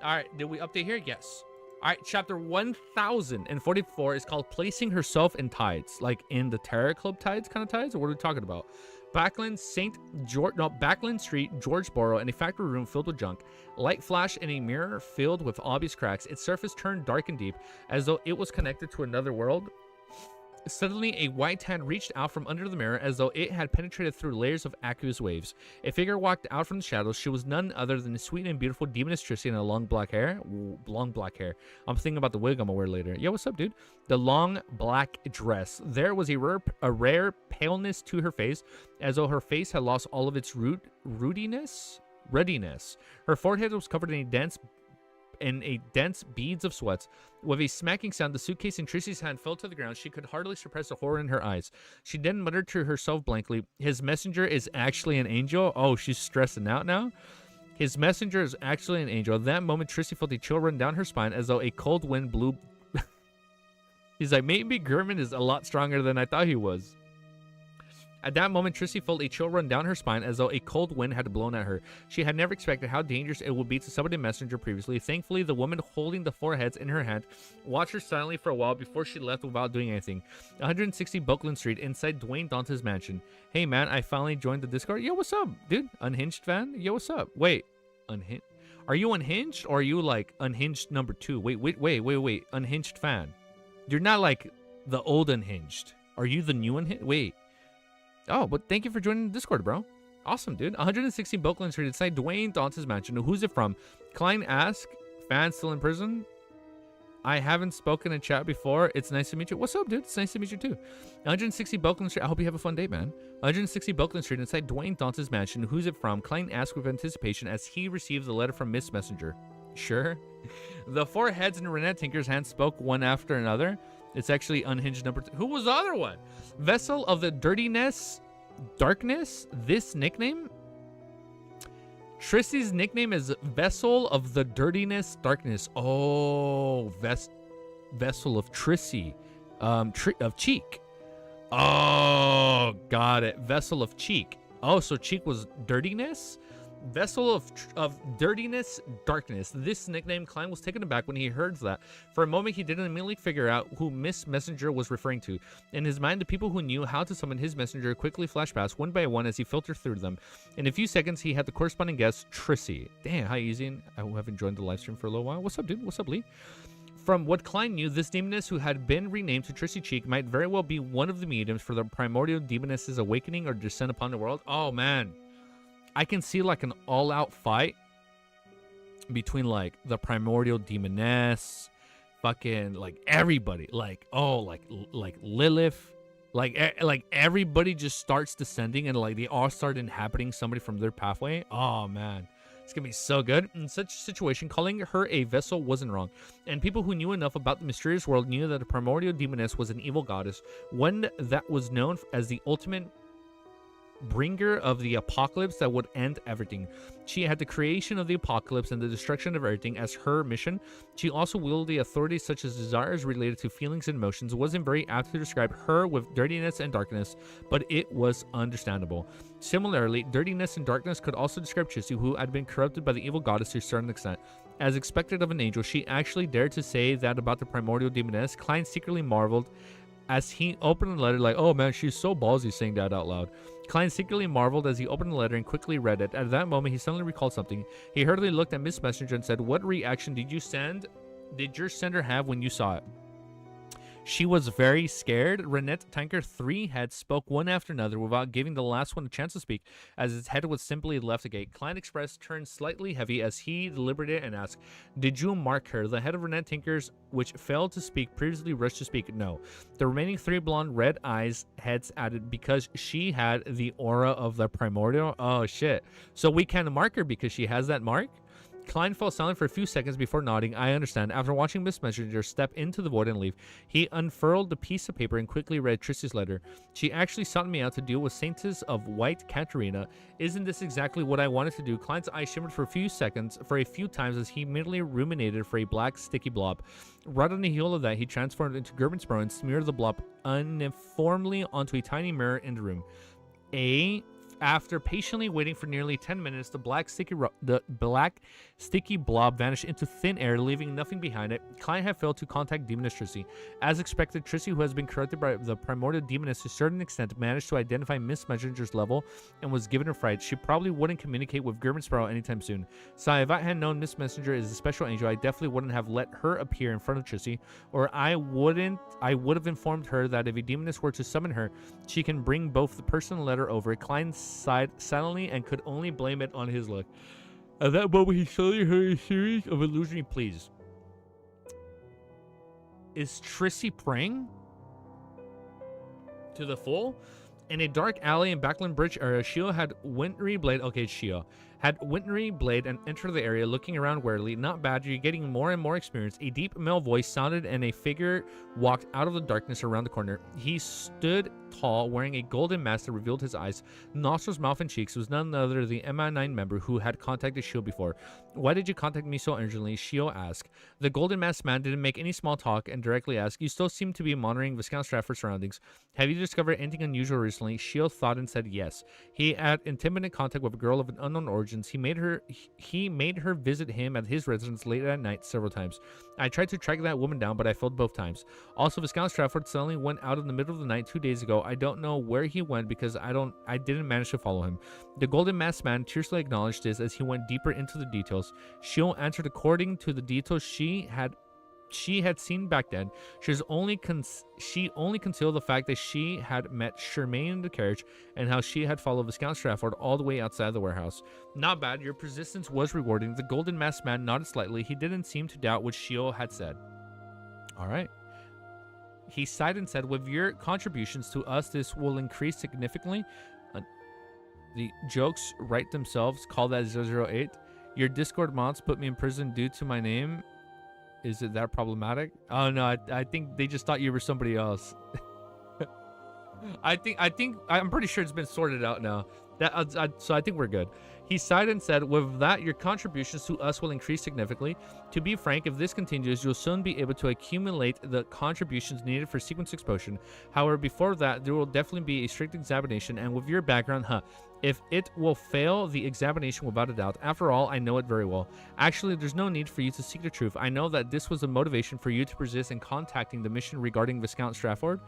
All right. Did we update here? Yes. All right, chapter 1044 is called Placing Herself in Tides, like in the Terror Club tides kind of tides, or what are we talking about? Backland Street, Georgeboro, and a factory room filled with junk. Light flashed in a mirror filled with obvious cracks. Its surface turned dark and deep, as though it was connected to another world. Suddenly, a white hand reached out from under the mirror as though it had penetrated through layers of aqueous waves. A figure walked out from the shadows. She was none other than the sweet and beautiful demoness Trissy in a long black hair. Long black hair. I'm thinking about the wig I'm gonna wear later. Yo, what's up, dude? The long black dress. There was a rare paleness to her face, as though her face had lost all of its ruddiness. Her forehead was covered in dense beads of sweats. With a smacking sound, the suitcase in Trissy's hand fell to the ground. She could hardly suppress the horror in her eyes. She then muttered to herself blankly, "His messenger is actually an angel." Oh, she's stressing out now. His messenger is actually an angel. At that moment, Trissy felt a chill run down her spine as though a cold wind blew. He's like, maybe German is a lot stronger than I thought he was. At that moment, Trissy felt a chill run down her spine as though a cold wind had blown at her. She had never expected how dangerous it would be to summon a messenger previously. Thankfully, the woman holding the 4 heads in her hand watched her silently for a while before she left without doing anything. 160 Buckland Street, inside Dwayne Dante's mansion. Hey man, I finally joined the Discord. Yo, what's up, dude? Unhinged fan? Yo, what's up? Wait, unhinged? Are you unhinged or are you like unhinged number 2? Wait. Unhinged fan. You're not like the old unhinged. Are you the new unhinged? Wait. Oh, but thank you for joining the Discord, bro. Awesome, dude. 116 Buckland Street inside Dwayne Dante's mansion. Who's it from? Klein ask. Fan still in prison? I haven't spoken in chat before. It's nice to meet you. What's up, dude? It's nice to meet you, too. 160 Buckland Street. I hope you have a fun day, man. 160 Buckland Street inside Dwayne Dante's mansion. Who's it from? Klein asked with anticipation as he received the letter from Miss Messenger. Sure. The 4 heads in Renette Tinker's hands spoke one after another. It's actually unhinged number 2. Who was the other one? Vessel of the Darkness. This nickname? Trissy's nickname is Vessel of the Darkness. Oh, Vessel of Trissy. Of Cheek. Oh, got it. Vessel of Cheek. Oh, so Cheek was dirtiness? Vessel of Darkness. This nickname, Klein was taken aback when he heard that. For a moment, he didn't immediately figure out who Miss Messenger was referring to. In his mind, the people who knew how to summon his messenger quickly flashed past one by one as he filtered through them. In a few seconds, he had the corresponding guess, Trissy. Damn, hi, Easy. I haven't joined the live stream for a little while. What's up, dude? What's up, Lee? From what Klein knew, this demoness who had been renamed to Trissy Cheek might very well be one of the mediums for the primordial demoness's awakening or descent upon the world. Oh, man. I can see like an all-out fight between like the primordial demoness, fucking like everybody, like like Lilith, like everybody just starts descending and like they all start inhabiting somebody from their pathway. Oh man, it's gonna be so good. In such a situation, calling her a vessel wasn't wrong, and people who knew enough about the mysterious world knew that the primordial demoness was an evil goddess, one that was known as the ultimate bringer of the apocalypse that would end everything. She had the creation of the apocalypse and the destruction of everything as her mission. She also wielded the authorities such as desires related to feelings and emotions. Wasn't very apt to describe her with dirtiness and darkness, but it was understandable. Similarly, dirtiness and darkness could also describe Trissy, who had been corrupted by the evil goddess to a certain extent. As expected of an angel, she actually dared to say that about the primordial demoness. Klein secretly marveled as he opened the letter, like, oh man, she's so ballsy saying that out loud. Klein secretly marveled as he opened the letter and quickly read it. At that moment, he suddenly recalled something. He hurriedly looked at Miss Messenger and said, "What reaction did your sender have when you saw it?" She was very scared. Renette Tanker 3 had spoke one after another without giving the last one a chance to speak, as his head was simply left agate. Client Express turned slightly heavy as he deliberated and asked, "Did you mark her?" The head of Renette Tinkers, which failed to speak, previously rushed to speak. No. The remaining 3 blonde red eyes heads added, because she had the aura of the primordial. Oh shit. So we can mark her because she has that mark? Klein fell silent for a few seconds before nodding. I understand. After watching Miss Messenger step into the void and leave, he unfurled the piece of paper and quickly read Triss's letter. She actually sought me out to deal with Saintess of White Katarina. Isn't this exactly what I wanted to do? Klein's eyes shimmered for a few times as he immediately ruminated for a black sticky blob. Right on the heel of that, he transformed into Gerbenspro and smeared the blob uniformly onto a tiny mirror in the room. After patiently waiting for nearly 10 minutes, the black sticky blob vanished into thin air, leaving nothing behind it. Klein had failed to contact Demoness Trissy. As expected, Trissy, who has been corrupted by the primordial demoness to a certain extent, managed to identify Miss Messenger's level and was given a fright. She probably wouldn't communicate with Gerbenspro anytime soon. So if I had known Miss Messenger is a special angel, I definitely wouldn't have let her appear in front of Trissy, or I would have informed her that if a demoness were to summon her, she can bring both the person and letter over. Klein sighed silently and could only blame it on his luck. At that moment, he slowly heard a series of illusory pleas. Is Trissy praying? To the full? In a dark alley in Backland Bridge area, Shio had Wintry Blade. Okay, Shio had Wintry Blade and entered the area, looking around warily. Not bad, you're getting more and more experience. A deep male voice sounded and a figure walked out of the darkness around the corner. He stood tall, wearing a golden mask that revealed his eyes, nostrils, mouth, and cheeks. It was none other than the MI9 member who had contacted Shio before. Why did you contact me so urgently? Shio asked. The golden masked man didn't make any small talk and directly asked, you still seem to be monitoring Viscount Stratford's surroundings. Have you discovered anything unusual recently? Shio thought and said yes. He had intimate contact with a girl of an unknown origins. He made her visit him at his residence late at night several times. I tried to track that woman down, but I failed both times. Also, Viscount Stratford suddenly went out in the middle of the night 2 days ago. I don't know where he went because I didn't manage to follow him. The golden masked man tearfully acknowledged this as he went deeper into the details. Shio answered according to the details she had seen back then. She only concealed the fact that she had met Charmaine in the carriage and how she had followed Viscount Stratford all the way outside the warehouse. Not bad, your persistence was rewarding. The golden masked man nodded slightly. He didn't seem to doubt what Shio had said. All right. He sighed and said, with your contributions to us, this will increase significantly. The jokes write themselves. Call that 008. Your Discord mods put me in prison due to my name. Is it that problematic? Oh no, I think they just thought you were somebody else. I'm pretty sure it's been sorted out now. So I think we're good. He sighed and said, with that, your contributions to us will increase significantly. To be frank, if this continues, you'll soon be able to accumulate the contributions needed for sequence explosion. However, before that, there will definitely be a strict examination, and with your background, if it will fail the examination without a doubt. After all, I know it very well. Actually, there's no need for you to seek the truth. I know that this was a motivation for you to persist in contacting the mission regarding Viscount Stratford.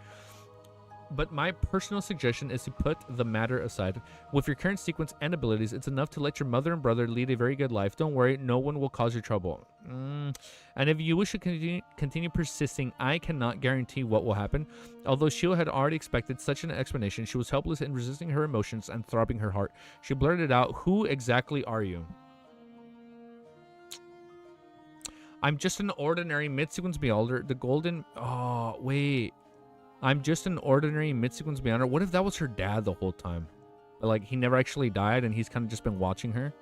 But my personal suggestion is to put the matter aside. With your current sequence and abilities, it's enough to let your mother and brother lead a very good life. Don't worry, no one will cause you trouble. And if you wish to continue persisting, I cannot guarantee what will happen. Although Shio had already expected such an explanation, she was helpless in resisting her emotions and throbbing her heart. She blurted out, who exactly are you? I'm just an ordinary mid-sequence Beholder. The golden... Oh, wait... I'm just an ordinary mid-sequence Beyonder. What if that was her dad the whole time? Like, he never actually died and he's kind of just been watching her?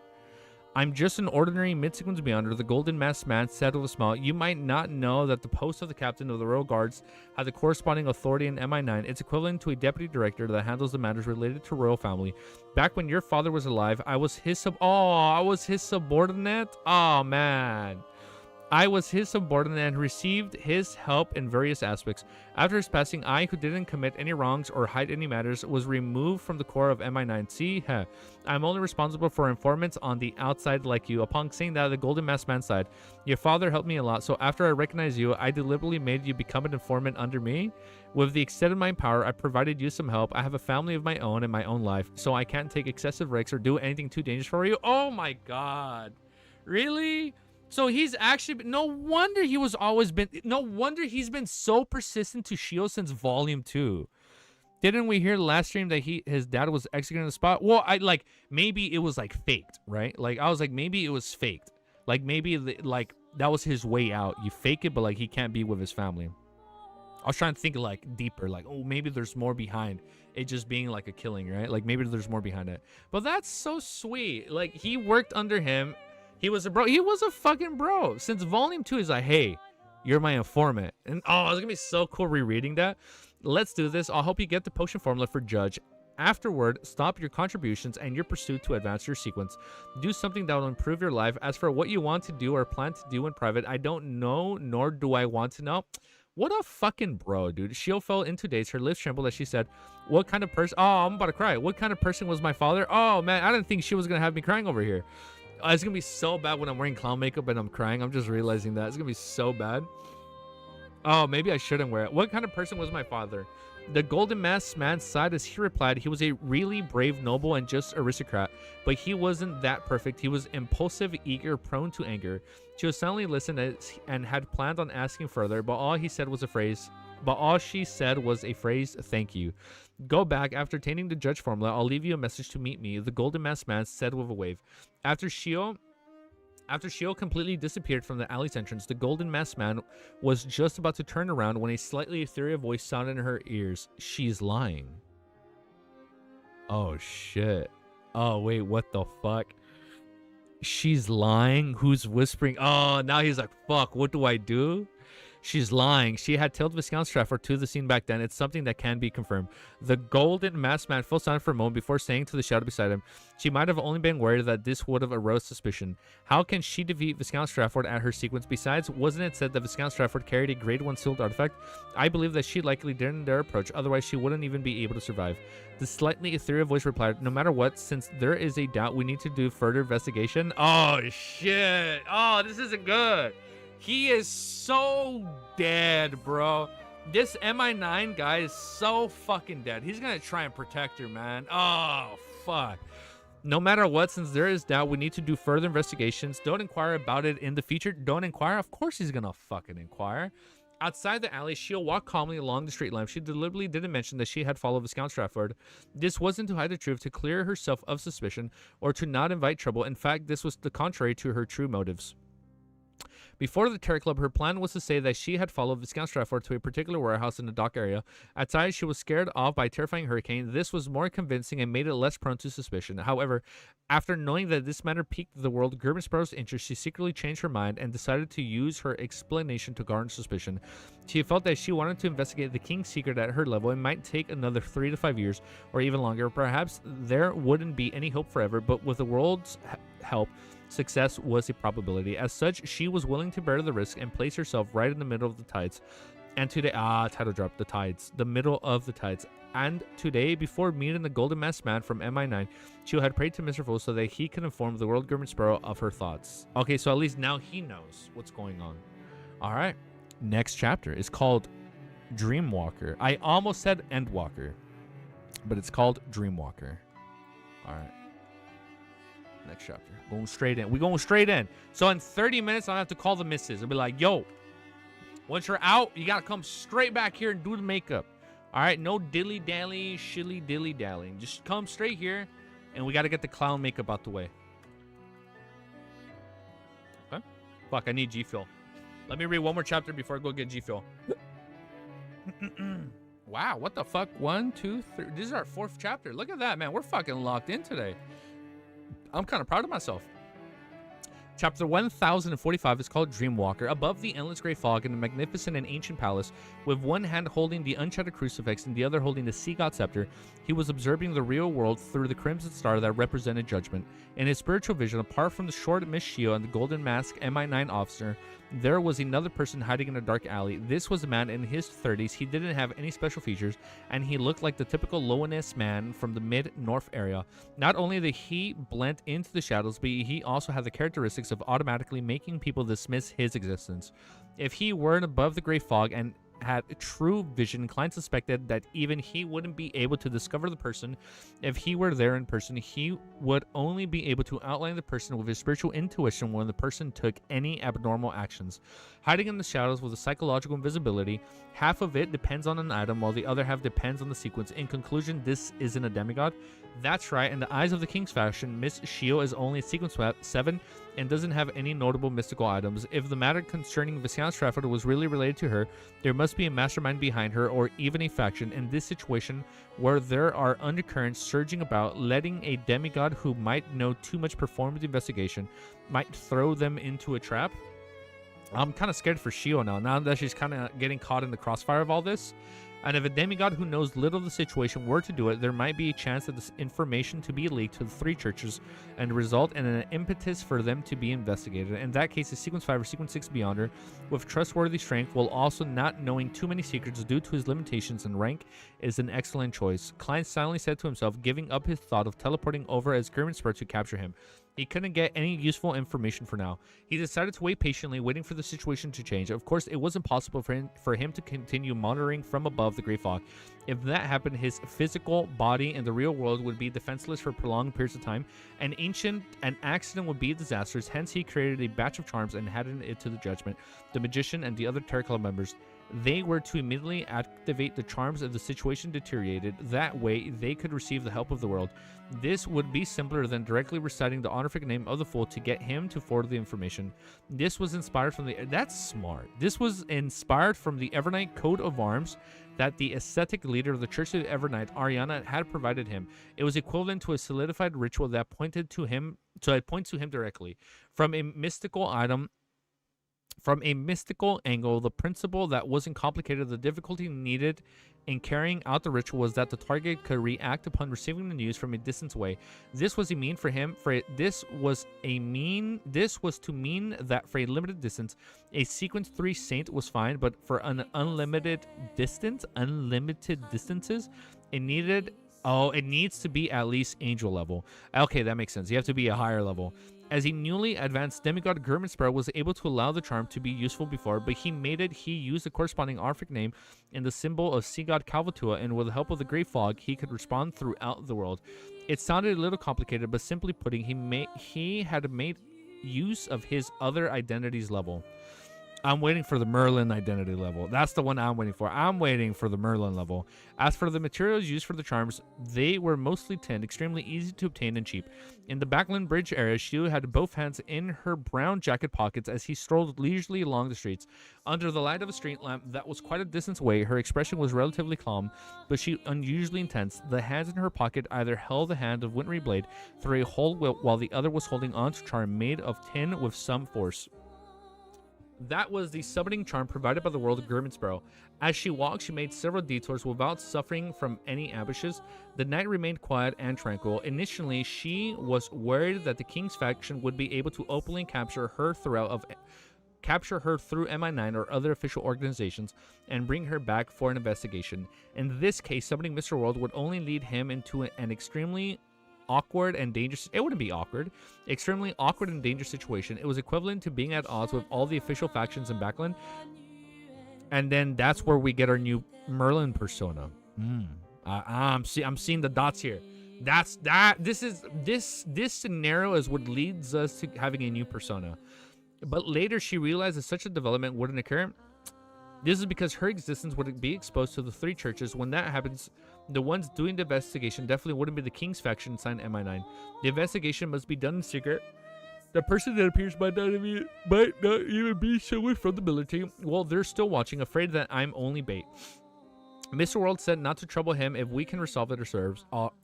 I'm just an ordinary mid-sequence Beyonder, the golden masked man said with a smile. You might not know that the post of the captain of the Royal Guards had the corresponding authority in MI9. It's equivalent to a deputy director that handles the matters related to royal family. Back when your father was alive, I was his subordinate? Oh, man. I was his subordinate and received his help in various aspects. After his passing, I, who didn't commit any wrongs or hide any matters, was removed from the core of MI9. See, I'm only responsible for informants on the outside like you. Upon saying that, the golden masked man sighed. Your father helped me a lot, so after I recognized you, I deliberately made you become an informant under me. With the extent of my power, I provided you some help. I have a family of my own and my own life, so I can't take excessive risks or do anything too dangerous for you. Oh my god. Really? So he's actually, no wonder he was always been, no wonder he's been so persistent to Shio since volume 2. Didn't we hear last stream that his dad was executed on the spot? Well, I like, maybe it was like faked, right? Like I was like, maybe it was faked. Like maybe like that was his way out. You fake it, but like he can't be with his family. I was trying to think like deeper, like, oh, maybe there's more behind it just being like a killing, right? Like maybe there's more behind it. But that's so sweet. Like he worked under him. He was a bro. He was a fucking bro. Since volume 2, he's like, hey, you're my informant. And oh, it's gonna be so cool rereading that. Let's do this. I'll help you get the potion formula for Judge. Afterward, stop your contributions and your pursuit to advance your sequence. Do something that will improve your life. As for what you want to do or plan to do in private, I don't know, nor do I want to know. What a fucking bro, dude. Shio fell into daze. Her lips trembled as she said, what kind of person? Oh, I'm about to cry. What kind of person was my father? Oh, man, I didn't think she was going to have me crying over here. It's going to be so bad when I'm wearing clown makeup and I'm crying. I'm just realizing that. It's going to be so bad. Oh, maybe I shouldn't wear it. What kind of person was my father? The golden masked man sighed as he replied, he was a really brave, noble, and just aristocrat, but he wasn't that perfect. He was impulsive, eager, prone to anger. She was silently listened and had planned on asking further, but all he said was a phrase. But all she said was a phrase, thank you. Go back. After obtaining the judge formula, I'll leave you a message to meet me, the golden masked man said with a wave. After Shio completely disappeared from the alley's entrance, the golden masked man was just about to turn around when a slightly ethereal voice sounded in her ears. She's lying. Oh, shit. Oh, wait, what the fuck? She's lying? Who's whispering? Oh, now he's like, fuck, what do I do? She's lying. She had tailed Viscount Stratford to the scene back then. It's something that can be confirmed. The golden masked man fell silent for a moment before saying to the shadow beside him, she might have only been worried that this would have aroused suspicion. How can she defeat Viscount Stratford at her sequence? Besides, wasn't it said that Viscount Stratford carried a grade 1 sealed artifact? I believe that she likely didn't dare approach, otherwise she wouldn't even be able to survive. The slightly ethereal voice replied, no matter what, since there is a doubt, we need to do further investigation. Oh, shit. Oh, this isn't good. He is so dead, bro. This MI9 guy is so fucking dead. He's gonna try and protect her, man. Oh, fuck. No matter what, since there is doubt, we need to do further investigations. Don't inquire about it in the future. Don't inquire. Of course he's gonna fucking inquire. Outside the alley, she'll walk calmly along the street lamp. She deliberately didn't mention that she had followed Viscount Stratford. This wasn't to hide the truth, to clear herself of suspicion, or to not invite trouble. In fact, this was the contrary to her true motives. Before the Terror Club, her plan was to say that she had followed Viscount Stratford to a particular warehouse in the dock area. At times, she was scared off by a terrifying hurricane. This was more convincing and made it less prone to suspicion. However, after knowing that this matter piqued the world Gerbensprou's interest, she secretly changed her mind and decided to use her explanation to garner suspicion. She felt that she wanted to investigate the king's secret at her level. It might take another 3 to 5 years or even longer. Perhaps there wouldn't be any hope forever, but with the world's help, success was a probability. As such, she was willing to bear the risk and place herself right in the middle of the tides. And today, title drop, the tides, the middle of the tides. And today, before meeting the golden masked man from MI9, she had prayed to Mr. Fool so that he could inform the world Gerbenspro of her thoughts. Okay, so at least now he knows what's going on. All right, next chapter is called Dreamwalker. I almost said Endwalker, but it's called Dreamwalker. All right. Next chapter. Going straight in. We're going straight in. So in 30 minutes, I'll have to call the missus. I'll be like, yo, once you're out, you got to come straight back here and do the makeup. All right? No dilly-dally, shilly-dilly-dallying. Just come straight here, and we got to get the clown makeup out the way. Okay? Fuck, I need G Fuel. Let me read one more chapter before I go get G Fuel. Wow, what the fuck? 1, 2, 3. This is our 4th chapter. Look at that, man. We're fucking locked in today. I'm kind of proud of myself. Chapter 1045 is called Dreamwalker. Above the endless gray fog in a magnificent and ancient palace, with one hand holding the unshattered crucifix and the other holding the sea god scepter, he was observing the real world through the crimson star that represented judgment. In his spiritual vision, apart from the short Miss Shio and the golden mask MI9 officer, there was another person hiding in a dark alley. This was a man in his 30s. He didn't have any special features, and he looked like the typical Lowaness man from the mid-north area. Not only did he blend into the shadows, but he also had the characteristics of automatically making people dismiss his existence. If he weren't above the gray fog and had true vision, Klein suspected that even he wouldn't be able to discover the person if he were there in person. He would only be able to outline the person with his spiritual intuition when the person took any abnormal actions. Hiding in the shadows with a psychological invisibility, half of it depends on an item while the other half depends on the sequence. In conclusion, this isn't a demigod. That's right, in the eyes of the King's faction, Miss Shio is only sequence 7 and doesn't have any notable mystical items. If the matter concerning Viscount Stratford was really related to her, there must be a mastermind behind her, or even a faction. In this situation, where there are undercurrents surging about, letting a demigod who might know too much perform the investigation might throw them into a trap. I'm kind of scared for Shio now that she's kind of getting caught in the crossfire of all this. And if a demigod who knows little of the situation were to do it, there might be a chance that this information to be leaked to the 3 churches and result in an impetus for them to be investigated. In that case, a sequence 5 or sequence 6 Beyonder with trustworthy strength, while also not knowing too many secrets due to his limitations in rank, is an excellent choice. Klein silently said to himself, giving up his thought of teleporting over as Grimminspur to capture him. He couldn't get any useful information for now. He decided to wait patiently, waiting for the situation to change. Of course, it wasn't possible for him to continue monitoring from above the Great Fog. If that happened, his physical body in the real world would be defenseless for prolonged periods of time. An accident would be disastrous. Hence, he created a batch of charms and handed it to the Judgment, the Magician, and the other Terror Club members. They were to immediately activate the charms if the situation deteriorated. That way, they could receive the help of the world. This would be simpler than directly reciting the honorific name of the fool to get him to forward the information. This was inspired from the... That's smart. This was inspired from the Evernight coat of arms that the ascetic leader of the Church of Evernight, Ariana, had provided him. It was equivalent to a solidified ritual that pointed to him, point to him directly. From a mystical angle, the principle that wasn't complicated, the difficulty needed in carrying out the ritual was that the target could react upon receiving the news from a distance away. This was to mean that for a limited distance, a sequence 3 saint was fine, but for an unlimited distances, it needs to be at least angel level. Okay, that makes sense. You have to be a higher level. As a newly advanced demigod, Grimminspur was able to allow the charm to be useful before, but he used the corresponding honorific name in the symbol of sea god Calvatua, and with the help of the Great Fog, he could respond throughout the world. It sounded a little complicated, but simply putting, he had made use of his other identities level. I'm waiting for the Merlin identity level. That's the one I'm waiting for. I'm waiting for the Merlin level. As for the materials used for the charms, they were mostly tin, extremely easy to obtain and cheap. In the Backland Bridge area, Shio had both hands in her brown jacket pockets as he strolled leisurely along the streets. Under the light of a street lamp that was quite a distance away, her expression was relatively calm, but she unusually intense. The hands in her pocket either held the hand of Wintry Blade through a hole while the other was holding on to a charm made of tin with some force. That was the summoning charm provided by the world of Grimminspur. As she walked, she made several detours without suffering from any ambushes. The night remained quiet and tranquil. Initially, she was worried that the King's faction would be able to openly capture her through MI9 or other official organizations and bring her back for an investigation. In this case, summoning Mr. World would only lead him into an extremely awkward and dangerous... It wouldn't be awkward. Extremely awkward and dangerous situation. It was equivalent to being at odds with all the official factions in Backland. And then that's where we get our new Merlin persona. I'm seeing the dots here. This scenario is what leads us to having a new persona. But later she realized that such a development wouldn't occur. This is because her existence would be exposed to the 3 churches. When that happens, the ones doing the investigation definitely wouldn't be the King's faction inside MI9. The investigation must be done in secret. The person that appears might not even be someone from the military. Well, they're still watching, afraid that I'm only bait. Mr. World said not to trouble him if we can resolve it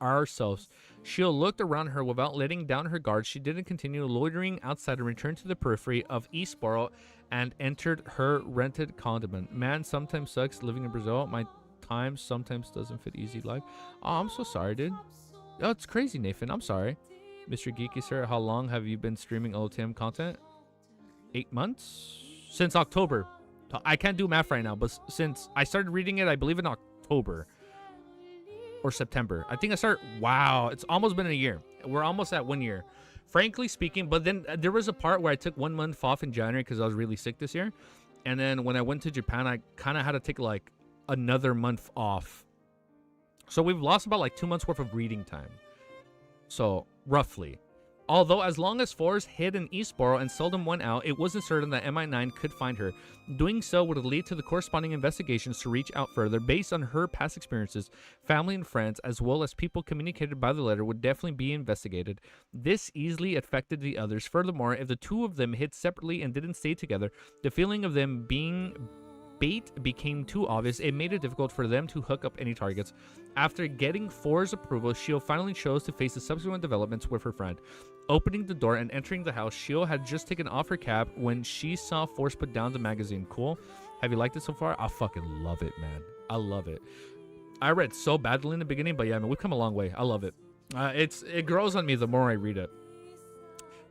ourselves. Shio looked around her without letting down her guard. She didn't continue loitering outside and returned to the periphery of Eastborough and entered her rented condominium. Man, sometimes sucks living in Brazil. My time sometimes doesn't fit easy life. Oh, I'm so sorry, dude. Oh, it's crazy, Nathan. I'm sorry. Mr. Geeky, sir, how long have you been streaming OTM content? 8 months? Since October. I can't do math right now, but since I started reading it, I believe in October or September. I think I started... Wow, it's almost been a year. We're almost at 1 year. Frankly speaking, but then there was a part where I took 1 month off in January because I was really sick this year. And then when I went to Japan, I kind of had to take like another month off. So we've lost about like 2 months worth of reading time. So roughly. Although as long as Forrest hid in Eastboro and seldom went out, it wasn't certain that MI9 could find her. Doing so would lead to the corresponding investigations to reach out further. Based on her past experiences, family and friends, as well as people communicated by the letter, would definitely be investigated. This easily affected the others. Furthermore, if the two of them hid separately and didn't stay together, the feeling of them being bait became too obvious. It made it difficult for them to hook up any targets. After getting Forrest's approval, Shio finally chose to face the subsequent developments with her friend. Opening the door and entering the house, Shio had just taken off her cap when she saw Forrest put down the magazine. Cool. Have you liked it so far? I fucking love it, man. I love it. I read so badly in the beginning, but yeah, man, we've come a long way. I love it. It grows on me the more I read it.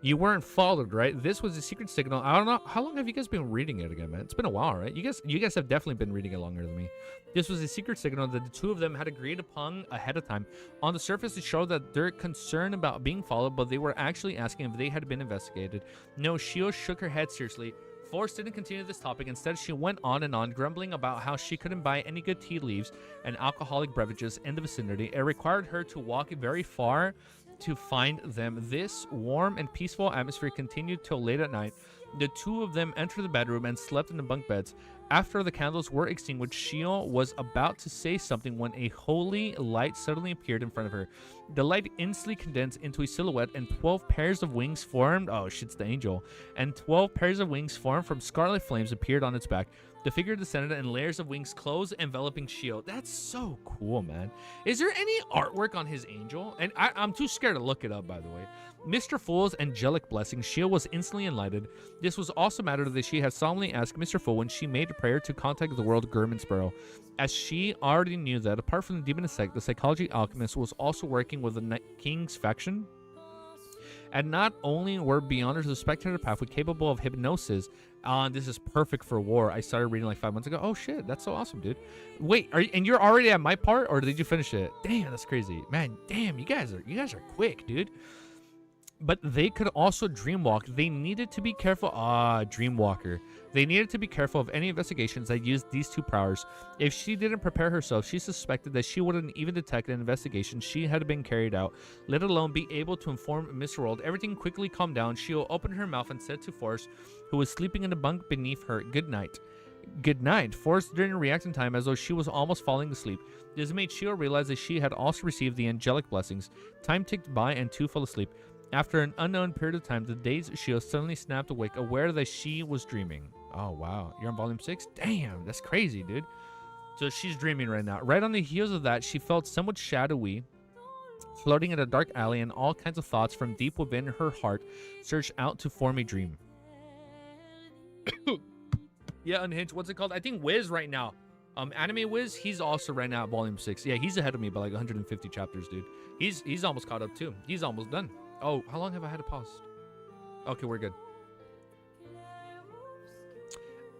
You weren't followed, right? This was a secret signal. I don't know. How long have you guys been reading it again, man? It's been a while, right? You guys have definitely been reading it longer than me. This was a secret signal that the two of them had agreed upon ahead of time. On the surface, it showed that they're concerned about being followed, but they were actually asking if they had been investigated. No, Shio shook her head seriously. Forrest didn't continue this topic. Instead, she went on and on, grumbling about how she couldn't buy any good tea leaves and alcoholic beverages in the vicinity. It required her to walk very far to find them. This warm and peaceful atmosphere continued till late at night. The two of them entered the bedroom and slept in the bunk beds. After the candles were extinguished, Shio was about to say something when a holy light suddenly appeared in front of her. The light instantly condensed into a silhouette and 12 pairs of wings formed. Oh, shit's the angel. And 12 pairs of wings formed from scarlet flames appeared on its back. The figure descended and layers of wings closed, enveloping Shio. That's so cool, man. Is there any artwork on his angel? And I'm too scared to look it up, by the way. Mr. Fool's angelic blessing. Shio was instantly enlightened. This was also a matter that she had solemnly asked Mr. Fool when she made a prayer to contact the world Gurmansboro. As she already knew that, apart from the demon sect, the psychology alchemist was also working with the Night King's faction. And not only were Beyonders the spectator pathway capable of hypnosis, this is perfect for war. I started reading like 5 months ago. Oh shit, that's so awesome, dude. Wait, and you're already at my part, or did you finish it? Damn, that's crazy, man. Damn, you guys are quick, dude. But they could also dreamwalk. They needed to be careful. Dreamwalker. They needed to be careful of any investigations that used these two powers. If she didn't prepare herself, she suspected that she wouldn't even detect an investigation she had been carried out, let alone be able to inform Miss World. Everything quickly calmed down. She opened her mouth and said to Forrest, who was sleeping in the bunk beneath her, "Good night." Good night. Forrest didn't react in time, as though she was almost falling asleep. This made Shio realize that she had also received the angelic blessings. Time ticked by and two fell asleep. After an unknown period of time, the dazed Shio suddenly snapped awake, aware that she was dreaming. Oh, wow. You're on volume 6? Damn, that's crazy, dude. So she's dreaming right now. Right on the heels of that, she felt somewhat shadowy, floating in a dark alley, and all kinds of thoughts from deep within her heart surged out to form a dream. Yeah, Unhinged. What's it called? I think Wiz right now. Anime Wiz, he's also right now at volume 6. Yeah, he's ahead of me by like 150 chapters, dude. He's almost caught up too. He's almost done. Oh, how long have I had to pause? Okay, we're good.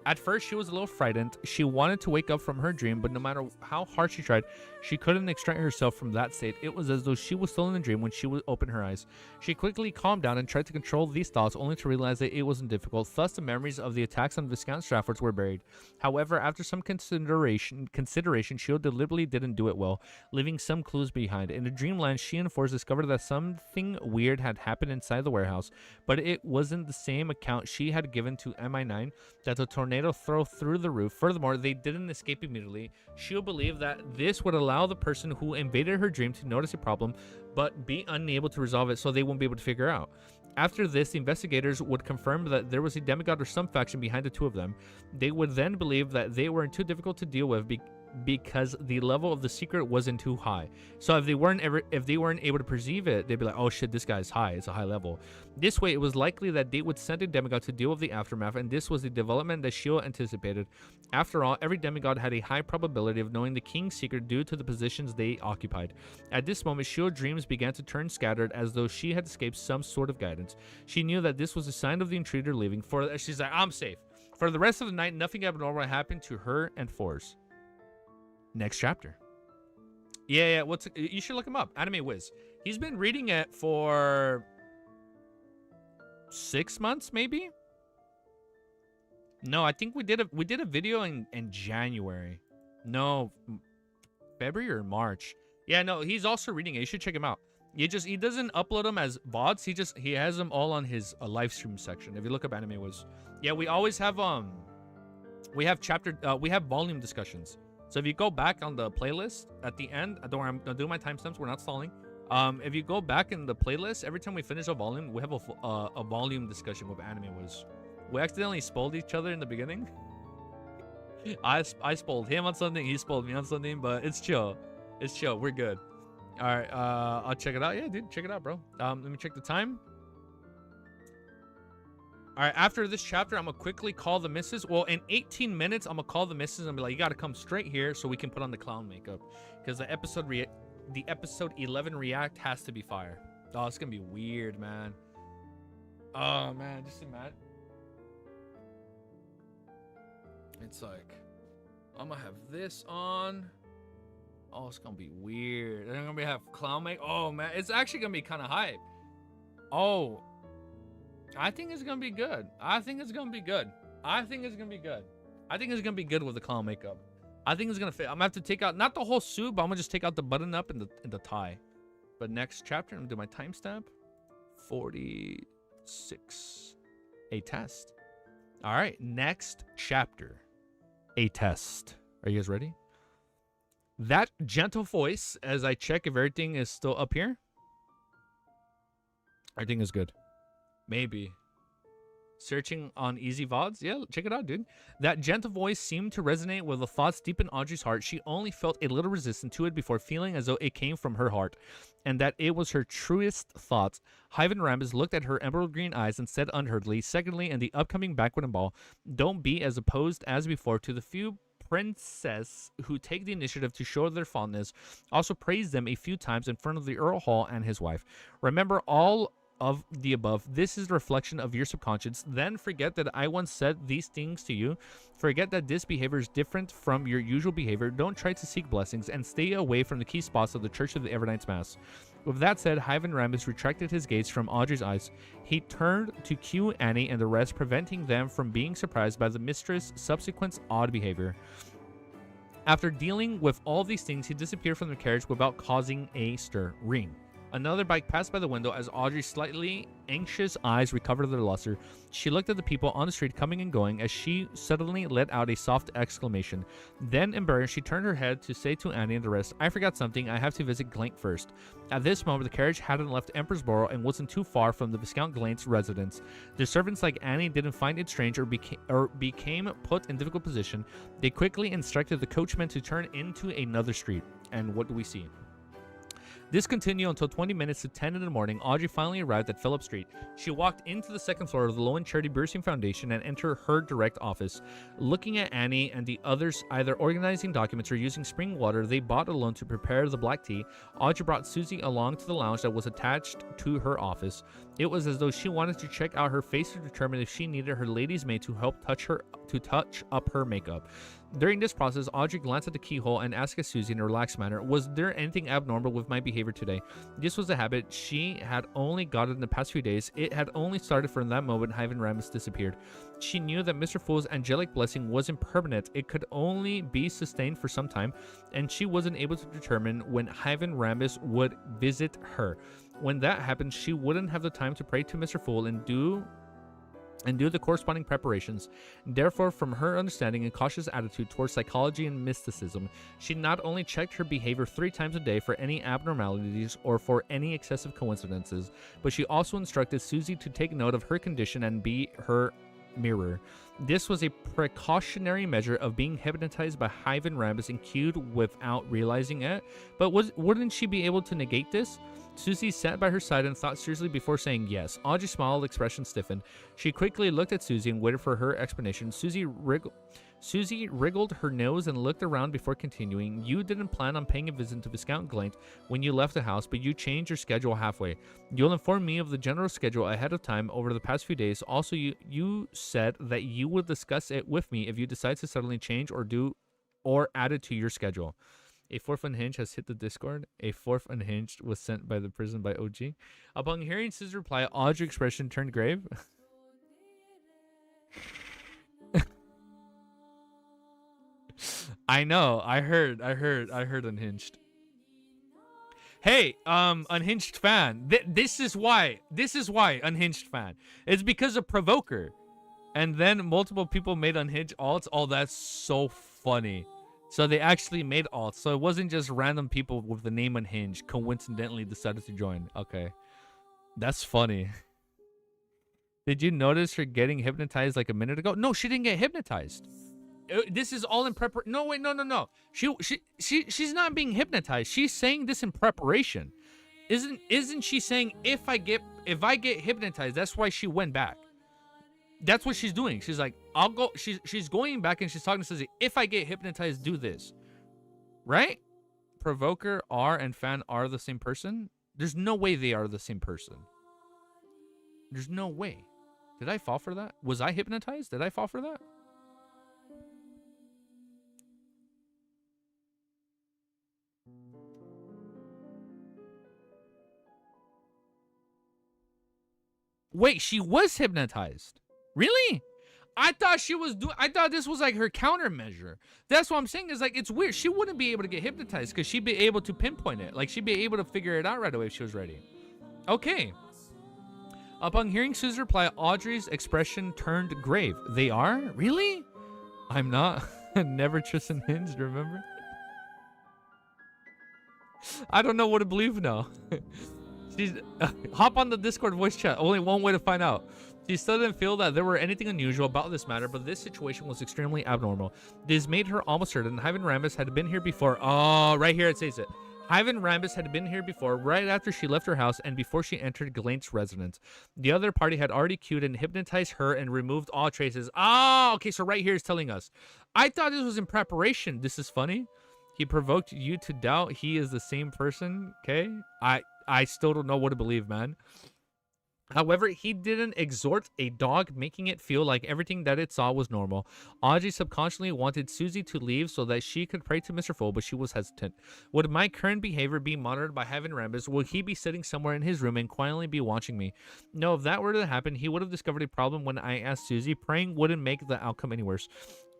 At first, she was a little frightened. She wanted to wake up from her dream, but no matter how hard she tried, she couldn't extract herself from that state. It was as though she was still in a dream when she would open her eyes. She quickly calmed down and tried to control these thoughts, only to realize that it wasn't difficult. Thus, the memories of the attacks on Viscount Stratford were buried. However, after some consideration, Shio deliberately didn't do it well, leaving some clues behind. In the dreamland, she and Forrest discovered that something weird had happened inside the warehouse, but it wasn't the same account she had given to MI9 that the tornado throw through the roof. Furthermore, they didn't escape immediately. Shio believed that this would allow the person who invaded her dream to notice a problem, but be unable to resolve it, so they won't be able to figure out. After this, the investigators would confirm that there was a demigod or some faction behind the two of them. They would then believe that they were too difficult to deal with because the level of the secret wasn't too high. So if they weren't able to perceive it, they'd be like, oh shit, this guy's high, it's a high level. This way, it was likely that they would send a demigod to deal with the aftermath, and this was the development that Shio anticipated. After all, every demigod had a high probability of knowing the king's secret due to the positions they occupied. At this moment, Shio's dreams began to turn scattered, as though she had escaped some sort of guidance. She knew that this was a sign of the intruder leaving. She's like, I'm safe. For the rest of the night, nothing abnormal happened to her and Forrest. Next chapter. Yeah, you should look him up. Anime Wiz. He's been reading it for 6 months, maybe. No, I think we did a video in January. No, February or March. Yeah, no, he's also reading it. You should check him out. He doesn't upload them as VODs. He has them all on his live stream section. If you look up Anime Wiz. Yeah, we always have we have volume discussions. So if you go back on the playlist at the end, don't worry, I'm gonna do my timestamps. We're not stalling. If you go back in the playlist, every time we finish a volume, we have a volume discussion with Anime Wiz. We accidentally spoiled each other in the beginning. I spoiled him on something, he spoiled me on something, but it's chill. It's chill. We're good. All right, I'll check it out. Yeah, dude, check it out, bro. Let me check the time. All right, after this chapter, I'm gonna quickly call the missus. Well, in 18 minutes, I'm gonna call the missus and be like, you gotta come straight here so we can put on the clown makeup, because the episode 11 react has to be fire. Oh, it's gonna be weird, man. Oh man, just imagine. It's like, I'm gonna have this on. Oh, it's gonna be weird. They're gonna have clown make. Oh man, it's actually gonna be kind of hype. Oh, I think it's gonna be good. I think it's gonna be good. I think it's gonna be good. I think it's gonna be good with the clown makeup. I think it's gonna fit. I'm gonna have to take out not the whole suit, but I'm gonna just take out the button up and the tie. But next chapter, I'm gonna do my timestamp. 46. A test. All right, next chapter. A test. Are you guys ready? That gentle voice, as I check if everything is still up here. Everything is good. Maybe. Searching on easy VODs? Yeah, check it out, dude. That gentle voice seemed to resonate with the thoughts deep in Audrey's heart. She only felt a little resistance to it before feeling as though it came from her heart, and that it was her truest thoughts. Hyven Rambis looked at her emerald green eyes and said unhurriedly, secondly, in the upcoming Backward Ball, don't be as opposed as before to the few princess who take the initiative to show their fondness. Also praise them a few times in front of the Earl Hall and his wife. Remember all of the above. This is a reflection of your subconscious. Then forget that I once said these things to you. Forget that this behavior is different from your usual behavior. Don't try to seek blessings and stay away from the key spots of the Church of the Evernights Mass. With that said, Hyven Rambis retracted his gaze from Audrey's eyes. He turned to cue Annie and the rest, preventing them from being surprised by the mistress' subsequent odd behavior. After dealing with all these things, he disappeared from the carriage without causing a stir. Ring. Another bike passed by the window as Audrey's slightly anxious eyes recovered their luster. She looked at the people on the street coming and going as she suddenly let out a soft exclamation. Then, embarrassed, she turned her head to say to Annie and the rest, I forgot something. I have to visit Glank first. At this moment, the carriage hadn't left Emperor's Borough and wasn't too far from the Viscount Glank's residence. The servants like Annie didn't find it strange or became put in difficult position. They quickly instructed the coachman to turn into another street. And what do we see? This continued until 20 minutes to 10 in the morning. Audrey finally arrived at Phillip Street. She walked into the second floor of the Lowen Charity Bursting Foundation and entered her direct office. Looking at Annie and the others either organizing documents or using spring water they bought alone to prepare the black tea, Audrey brought Susie along to the lounge that was attached to her office. It was as though she wanted to check out her face to determine if she needed her lady's maid to help touch up her makeup. During this process, Audrey glanced at the keyhole and asked Susie in a relaxed manner, was there anything abnormal with my behavior today? This was a habit she had only gotten in the past few days. It had only started from that moment Hyven Rambis disappeared. She knew that Mr. Fool's angelic blessing wasn't permanent. It could only be sustained for some time, and she wasn't able to determine when Hyven Rambis would visit her. When that happened, she wouldn't have the time to pray to Mr. Fool and do the corresponding preparations. Therefore, from her understanding and cautious attitude towards psychology and mysticism, she not only checked her behavior 3 times a day for any abnormalities or for any excessive coincidences, but she also instructed Susie to take note of her condition and be her mirror. This was a precautionary measure of being hypnotized by Hyven Rambis and cued without realizing it. But wouldn't she be able to negate this? Susie sat by her side and thought seriously before saying yes. Audrey's smile expression stiffened. She quickly looked at Susie and waited for her explanation. Susie wriggled her nose and looked around before continuing. You didn't plan on paying a visit to Viscount Glank when you left the house, but you changed your schedule halfway. You'll inform me of the general schedule ahead of time over the past few days. Also, you said that you would discuss it with me if you decide to suddenly change or add it to your schedule. A 4th unhinged has hit the Discord. A 4th unhinged was sent by the prison by OG. Upon hearing Siz's reply, Audrey's expression turned grave. I know. I heard Unhinged. Hey, Unhinged fan. This is why. This is why Unhinged fan. It's because of Provoker. And then multiple people made Unhinged alts. Oh, that's so funny. So they actually made alts. So it wasn't just random people with the name Unhinged coincidentally decided to join. Okay. That's funny. Did you notice her getting hypnotized like a minute ago? No, she didn't get hypnotized. This is all in preparation. No, wait, no. She's not being hypnotized. She's saying this in preparation. Isn't she saying if I get hypnotized, that's why she went back. That's what she's doing. She's like, I'll go. She's going back and she's talking to Susie. If I get hypnotized, do this. Right? Provoker, R, and Fan are the same person? There's no way they are the same person. There's no way. Did I fall for that? Was I hypnotized? Did I fall for that? Wait, she was hypnotized. Really? I thought she was I thought this was like her countermeasure. That's what I'm saying is like it's weird. She wouldn't be able to get hypnotized because she'd be able to pinpoint it. Like she'd be able to figure it out right away if she was ready. Okay. Upon hearing Sue's reply, Audrey's expression turned grave. They are? Really? I'm not. Never trust Unhinged, remember? I don't know what to believe now. She's hop on the Discord voice chat. Only one way to find out. She still didn't feel that there were anything unusual about this matter, but this situation was extremely abnormal. This made her almost certain Hyven Rambus had been here before. Oh, right here it says it. Hyven Rambus had been here before, right after she left her house and before she entered Glance's residence. The other party had already cued and hypnotized her and removed all traces. Oh, okay, so right here is telling us. I thought this was in preparation. This is funny. He provoked you to doubt he is the same person. Okay, I still don't know what to believe, man. However, he didn't exhort a dog, making it feel like everything that it saw was normal. Audrey subconsciously wanted Susie to leave so that she could pray to Mr. Full, but she was hesitant. Would my current behavior be monitored by Hyven Rambus? Will he be sitting somewhere in his room and quietly be watching me? No, if that were to happen, he would have discovered a problem when I asked Susie. Praying wouldn't make the outcome any worse.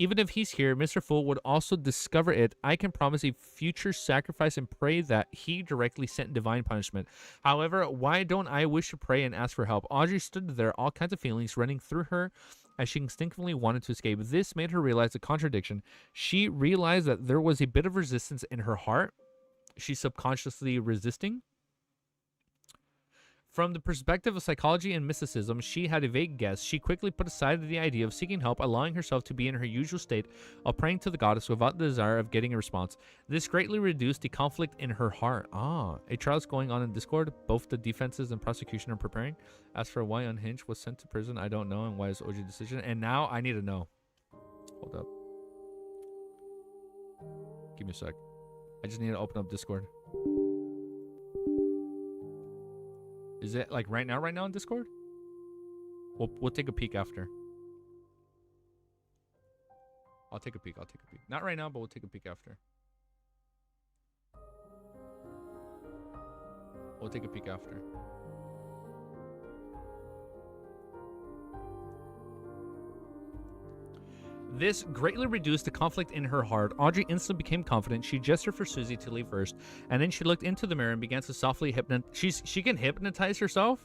Even if he's here, Mr. Fool would also discover it. I can promise a future sacrifice and pray that he directly sent divine punishment. However, why don't I wish to pray and ask for help? Audrey stood there, all kinds of feelings running through her as she instinctively wanted to escape. This made her realize the contradiction. She realized that there was a bit of resistance in her heart. She's subconsciously resisting. From the perspective of psychology and mysticism, she had a vague guess. She quickly put aside the idea of seeking help, allowing herself to be in her usual state of praying to the goddess without the desire of getting a response. This greatly reduced the conflict in her heart. A trial's going on in Discord. Both the defenses and prosecution are preparing. As for why Unhinged was sent to prison, I don't know, and why is OG's decision. And now I need to know. Hold up. Give me a sec. I just need to open up Discord. Is it like right now in Discord? We'll take a peek after. I'll take a peek. Not right now, but we'll take a peek after. This greatly reduced the conflict in her heart. Audrey instantly became confident. She gestured for Susie to leave first, and then she looked into the mirror and began to softly hypnotize. She can hypnotize herself?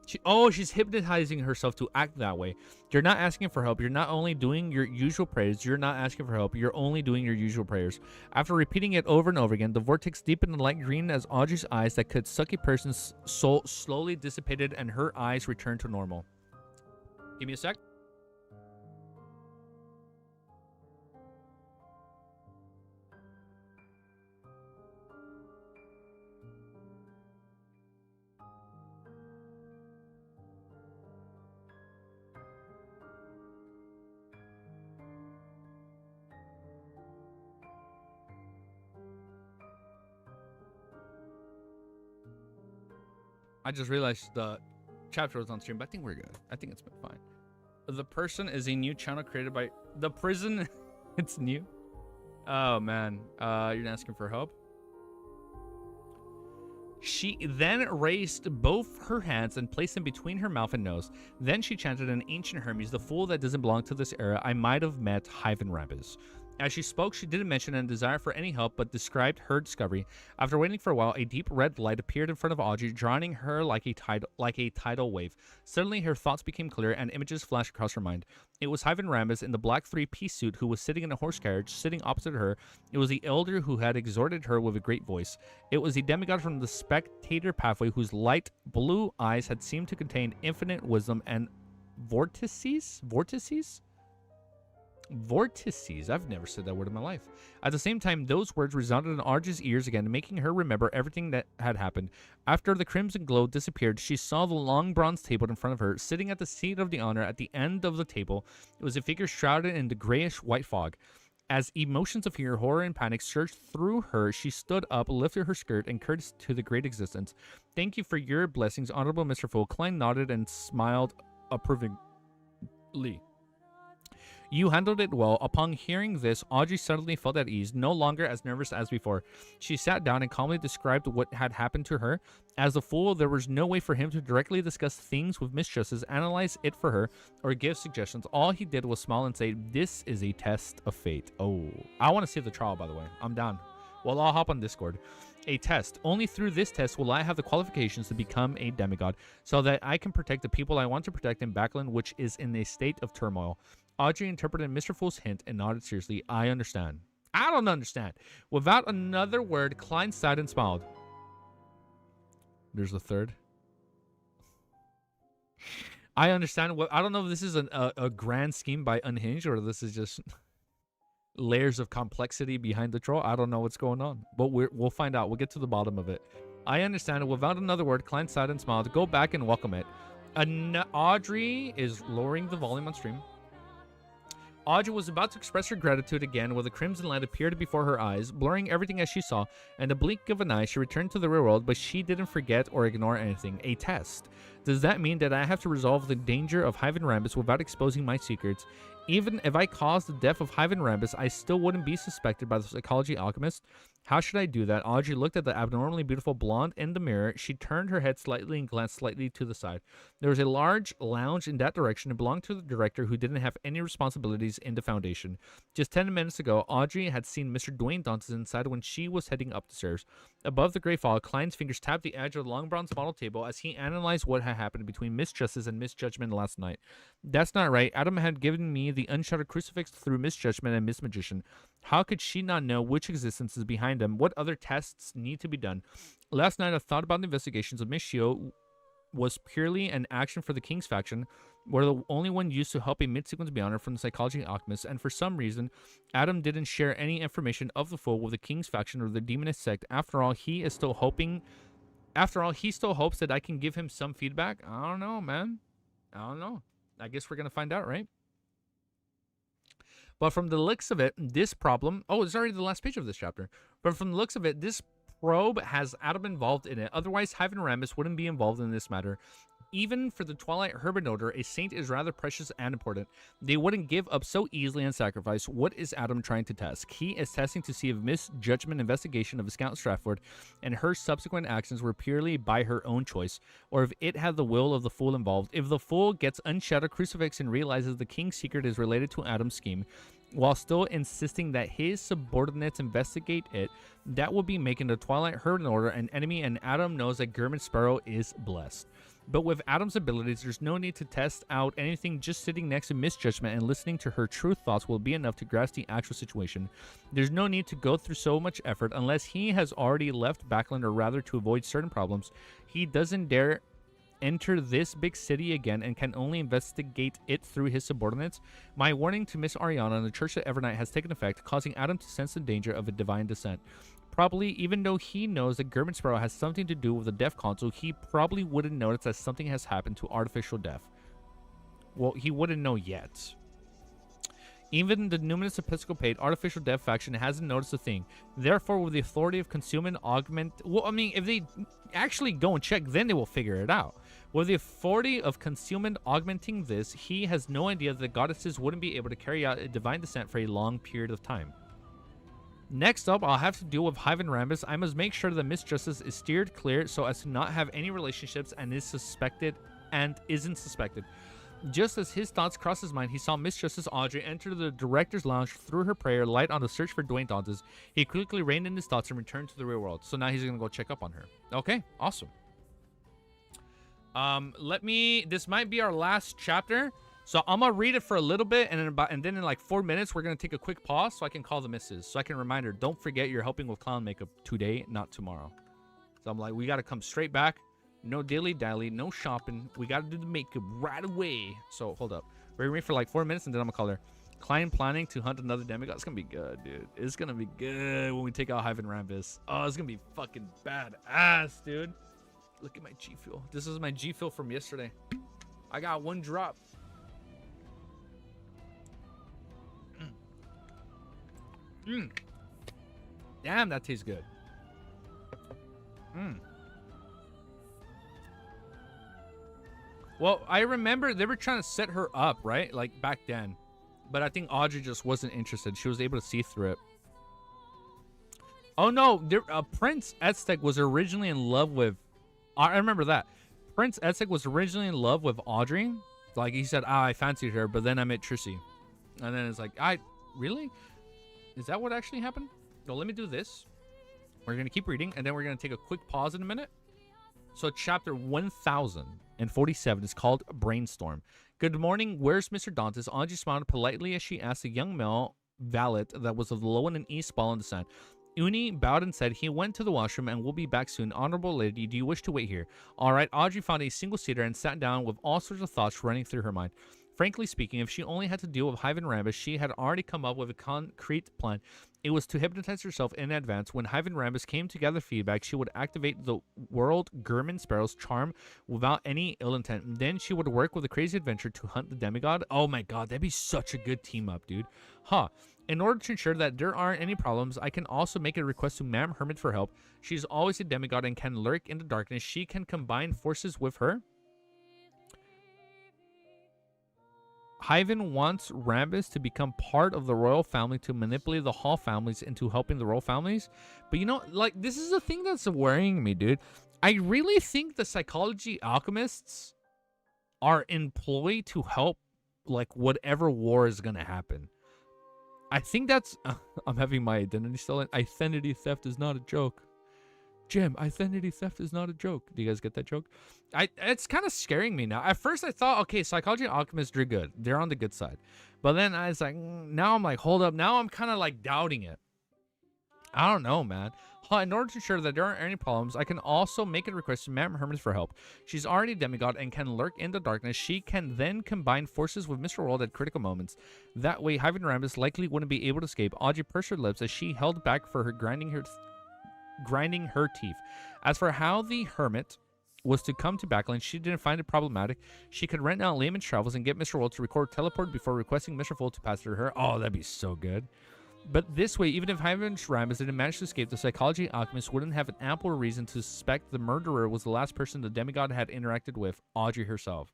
She's hypnotizing herself to act that way. You're not asking for help. You're not only doing your usual prayers. You're not asking for help. You're only doing your usual prayers. After repeating it over and over again, the vortex deepened and light green as Audrey's eyes that could suck a person's soul slowly dissipated and her eyes returned to normal. Give me a sec. I just realized the chapter was on stream, but I think we're good. I think it's been fine. The person is a new channel created by the prison. It's new. Oh man, you're asking for help. She then raised both her hands and placed them between her mouth and nose. Then she chanted an ancient Hermes, the fool that doesn't belong to this era. I might have met Hyven Rambus. As she spoke, she didn't mention a desire for any help, but described her discovery. After waiting for a while, a deep red light appeared in front of Audrey, drowning her like a tidal wave. Suddenly, her thoughts became clear, and images flashed across her mind. It was Hyven Rambus in the black three-piece suit who was sitting in a horse carriage, sitting opposite her. It was the elder who had exhorted her with a great voice. It was the demigod from the spectator pathway whose light blue eyes had seemed to contain infinite wisdom and vortices? Vortices. I've never said that word in my life. At the same time, those words resounded in Audrey's ears again, making her remember everything that had happened. After the crimson glow disappeared, she saw the long bronze table in front of her. Sitting at the seat of the honor at the end of the table, it was a figure shrouded in the grayish white fog. As emotions of fear, horror, and panic surged through her, she stood up, lifted her skirt, and curtsied to the great existence. "Thank you for your blessings, Honorable Mr. Fool." Klein nodded and smiled approvingly. "You handled it well." Upon hearing this, Audrey suddenly felt at ease, no longer as nervous as before. She sat down and calmly described what had happened to her. As a fool, there was no way for him to directly discuss things with Miss Justice, analyze it for her, or give suggestions. All he did was smile and say, "This is a test of fate." Oh, I want to see the trial, by the way. I'm down. Well, I'll hop on Discord. "A test. Only through this test will I have the qualifications to become a demigod, so that I can protect the people I want to protect in Backland, which is in a state of turmoil." Audrey interpreted Mr. Fool's hint and nodded seriously. "I understand." "I don't understand." Without another word, Klein sighed and smiled. There's a third. "I understand." Well, I don't know if this is a grand scheme by Unhinged or this is just layers of complexity behind the troll. I don't know what's going on, but we'll find out. We'll get to the bottom of it. "I understand." Without another word, Klein sighed and smiled. "Go back and welcome it." Audrey is lowering the volume on stream. Audrey was about to express her gratitude again when the crimson light appeared before her eyes, blurring everything as she saw. In the blink of an eye, she returned to the real world, but she didn't forget or ignore anything. "A test. Does that mean that I have to resolve the danger of Hyven Rambus without exposing my secrets? Even if I caused the death of Hyven Rambus, I still wouldn't be suspected by the psychology alchemist. How should I do that?" Audrey looked at the abnormally beautiful blonde in the mirror. She turned her head slightly and glanced slightly to the side. There was a large lounge in that direction. It belonged to the director, who didn't have any responsibilities in the Foundation. Just 10 minutes ago, Audrey had seen Mr. Dwayne Dantes inside when she was heading up the stairs. Above the gray fog, Klein's fingers tapped the edge of the long bronze model table as he analyzed what had happened between Miss Justice and Miss Judgment last night. "That's not right. Adam had given me the unshuttered crucifix through Miss Judgment and Miss Magician. How could she not know which existence is behind them? What other tests need to be done? Last night, I thought about the investigations of Miss Shio was purely an action for the King's faction. We're the only one used to help a mid-sequence beyonder from the psychology alchemist, and for some reason, Adam didn't share any information of the fool with the King's faction or the demonist sect. After all, he still hopes that I can give him some feedback. I don't know, man. I don't know. I guess we're gonna find out, right? But from the looks of it, this problem... Oh, it's already the last page of this chapter. But from the looks of it, this probe has Adam involved in it. Otherwise, Hyven Rambus wouldn't be involved in this matter. Even for the Twilight Herminoder, a saint is rather precious and important. They wouldn't give up so easily and sacrifice. What is Adam trying to test? He is testing to see if Miss Judgment investigation of Scout Stratford and her subsequent actions were purely by her own choice, or if it had the will of the fool involved. If the fool gets unshadowed crucifix and realizes the King's secret is related to Adam's scheme, while still insisting that his subordinates investigate it, that would be making the Twilight Herminoder an enemy, and Adam knows that Gurman Sparrow is blessed. But with Adam's abilities, there's no need to test out anything. Just sitting next to Miss Judgment and listening to her true thoughts will be enough to grasp the actual situation. There's no need to go through so much effort unless he has already left Backland, or rather to avoid certain problems. He doesn't dare enter this big city again and can only investigate it through his subordinates. My warning to Miss Ariana and the Church of Evernight has taken effect, causing Adam to sense the danger of a divine descent. Probably, even though he knows that Gurman Sparrow has something to do with the death console, he probably wouldn't notice that something has happened to artificial death. Well, he wouldn't know yet. Even the numinous Episcopate artificial death faction hasn't noticed a thing. Therefore, with the authority of consume and augment... Well, I mean, if they actually go and check, then they will figure it out. With the authority of consume and augmenting this, he has no idea that the goddesses wouldn't be able to carry out a divine descent for a long period of time. Next up, I'll have to deal with Hyven Rambus. I must make sure that Miss Justice is steered clear so as to not have any relationships and isn't suspected. Just as his thoughts crossed his mind, he saw Miss Justice Audrey enter the director's lounge through her prayer light on the search for Dwayne Dantes. He quickly reined in his thoughts and returned to the real world. So now he's gonna go check up on her. Okay, awesome. This might be our last chapter. So I'm gonna read it for a little bit, and then in like 4 minutes, we're gonna take a quick pause so I can call the missus. So I can remind her, don't forget you're helping with clown makeup today, not tomorrow. So I'm like, we gotta come straight back. No dilly-dally, no shopping. We gotta do the makeup right away. So hold up. We're gonna wait for like 4 minutes, and then I'm gonna call her. Client planning to hunt another demigod. It's gonna be good, dude. It's gonna be good when we take out Hyven Rambus. Oh, it's gonna be fucking badass, dude. Look at my G Fuel. This is my G Fuel from yesterday. I got 1 drop. Damn, that tastes good. Well, I remember they were trying to set her up, right? Like back then. But I think Audrey just wasn't interested. She was able to see through it. Oh no, Prince Aztec was originally in love with... I remember that. Prince Aztec was originally in love with Audrey. Like he said, I fancied her, but then I met Trissy. And then it's like, really? Is that what actually happened? No, let me do this. We're going to keep reading, and then we're going to take a quick pause in a minute. So chapter 1047 is called Brainstorm. Good morning. Where's Mr. Dantes? Audrey smiled politely as she asked a young male valet that was of the low and east ball in the sand. Uni bowed and said he went to the washroom and will be back soon. Honorable lady, do you wish to wait here? All right. Audrey found a single-seater and sat down with all sorts of thoughts running through her mind. Frankly speaking, if she only had to deal with Hyven Rambus, she had already come up with a concrete plan. It was to hypnotize herself in advance. When Hyven Rambus came to gather feedback, she would activate the world German Sparrow's charm without any ill intent. Then she would work with a crazy adventure to hunt the demigod. Oh my god, that'd be such a good team up, dude. Huh. In order to ensure that there aren't any problems, I can also make a request to Ma'am Hermit for help. She's always a demigod and can lurk in the darkness. She can combine forces with her. Hyven wants Rambus to become part of the royal family to manipulate the Hall families into helping the royal families. But you know, like, this is the thing that's worrying me, dude. I really think the psychology alchemists are employed to help, like, whatever war is going to happen. I think that's... I'm having my identity stolen. Identity theft is not a joke. Jim, identity theft is not a joke. Do you guys get that joke? It's kind of scaring me now. At first I thought, okay, psychology alchemists are good. They're on the good side. But then I was like, now I'm like, hold up. Now I'm kind of like doubting it. I don't know, man. In order to ensure that there aren't any problems, I can also make a request to Ma'am Hermit for help. She's already a demigod and can lurk in the darkness. She can then combine forces with Mr. World at critical moments. That way, Hyven Rambus likely wouldn't be able to escape. Audrey pursed her lips as she held back for her grinding her teeth. As for how the hermit was to come to Backland, she didn't find it problematic. She could rent out Layman's Travels and get Mr. World to record teleport before requesting Mr. Fold to pass through her. Oh, that'd be so good. But this way, even if Hyven Rambus didn't manage to escape, the psychology alchemist wouldn't have an ample reason to suspect the murderer was the last person the demigod had interacted with, Audrey herself.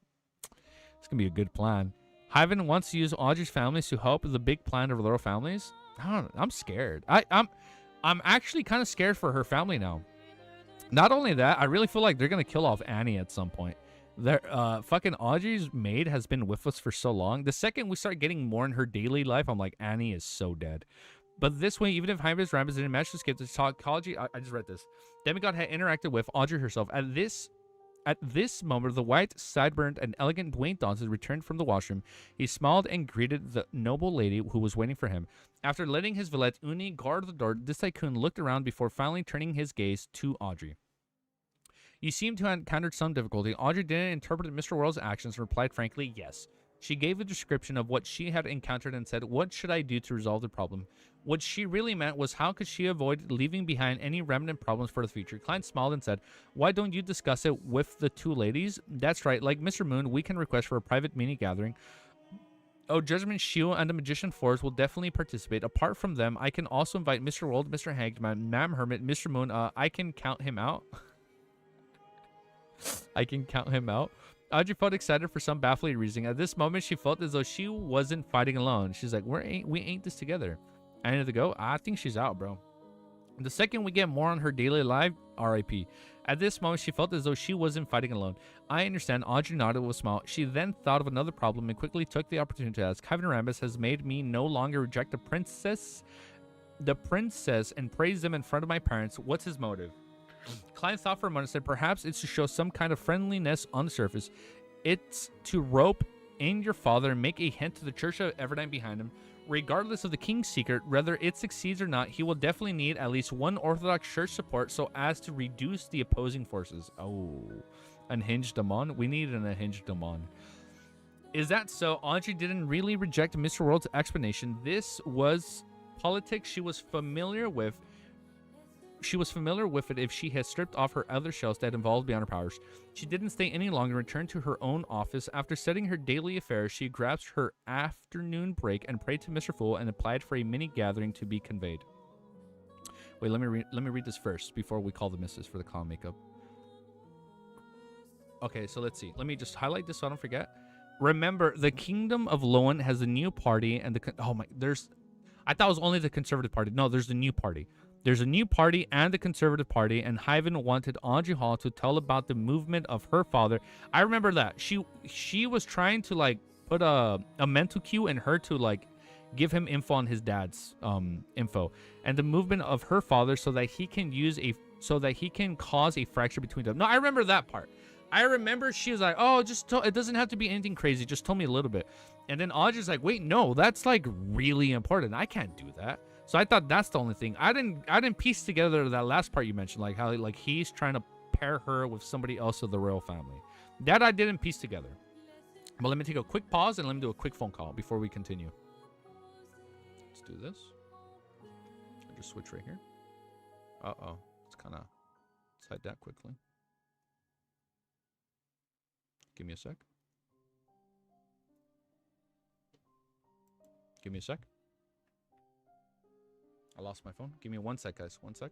It's gonna be a good plan. Hyven wants to use Audrey's families to help the big plan of the royal families. I don't know, I'm scared. I'm actually kind of scared for her family now. Not only that, I really feel like they're gonna kill off Annie at some point. Fucking Audrey's maid has been with us for so long. The second we start getting more in her daily life, I'm like, Annie is so dead. But this way, even if Hyven Rambus didn't manage to escape the psychology, I just read this. Demigod had interacted with Audrey herself. At this moment, the white, sideburns, and elegant Dwayne Dantes returned from the washroom. He smiled and greeted the noble lady who was waiting for him. After letting his valet Uni guard the door, this tycoon looked around before finally turning his gaze to Audrey. You seem to have encountered some difficulty. Audrey didn't interpret Mr. World's actions and replied frankly, yes. She gave a description of what she had encountered and said, what should I do to resolve the problem? What she really meant was how could she avoid leaving behind any remnant problems for the future? Klein smiled and said, why don't you discuss it with the two ladies? That's right, like Mr. Moon, we can request for a private mini gathering. Oh, Judgment Shield and the Magician Force will definitely participate. Apart from them, I can also invite Mr. World, Mr. Hagman, Ma'am Hermit, Mr. Moon. I can count him out. I can count him out. Audrey felt excited for some baffling reason. At this moment, she felt as though she wasn't fighting alone. She's like, we ain't this together. I need to go. I think she's out, bro. The second we get more on her daily life, RIP. At this moment, she felt as though she wasn't fighting alone. I understand. Audrey nodded with a smile. She then thought of another problem and quickly took the opportunity to ask, Kevin Rambis has made me no longer reject the princess and praise them in front of my parents. What's his motive? Klein thought for a moment and said, perhaps it's to show some kind of friendliness on the surface. It's to rope in your father and make a hint to the Church of Everdine behind him. Regardless of the king's secret, whether it succeeds or not, he will definitely need at least one Orthodox Church support so as to reduce the opposing forces. Oh, unhinged Damon? We need an unhinged Damon. Is that so? Audrey didn't really reject Mr. World's explanation. This was politics she was familiar with. She was familiar with it if she had stripped off her other shells that involved beyond her powers. She didn't stay any longer and returned to her own office. After setting her daily affairs, she grasped her afternoon break and prayed to Mr. Fool and applied for a mini gathering to be conveyed. Wait, let me read this first before we call the missus for the clown makeup. Okay, so let's see. Let me just highlight this so I don't forget. Remember, the Kingdom of Lowen has a new party and I thought it was only the Conservative Party. No, there's the new party. There's a new party and the Conservative Party, and Hyven wanted Audrey Hall to tell about the movement of her father. I remember that. She was trying to like put a mental cue in her to like give him info on his dad's info and the movement of her father so that he can cause a fracture between them. No, I remember that part. I remember she was like, "Oh, it doesn't have to be anything crazy. Just tell me a little bit." And then Audrey's like, "Wait, no, that's like really important. I can't do that." So I thought that's the only thing. I didn't piece together that last part you mentioned, like how like he's trying to pair her with somebody else of the royal family. That I didn't piece together. But let me take a quick pause and let me do a quick phone call before we continue. Let's do this. I'll just switch right here. Uh-oh. Let's hide that quickly. Give me a sec. Give me a sec. I lost my phone. Give me 1 sec, guys. 1 sec.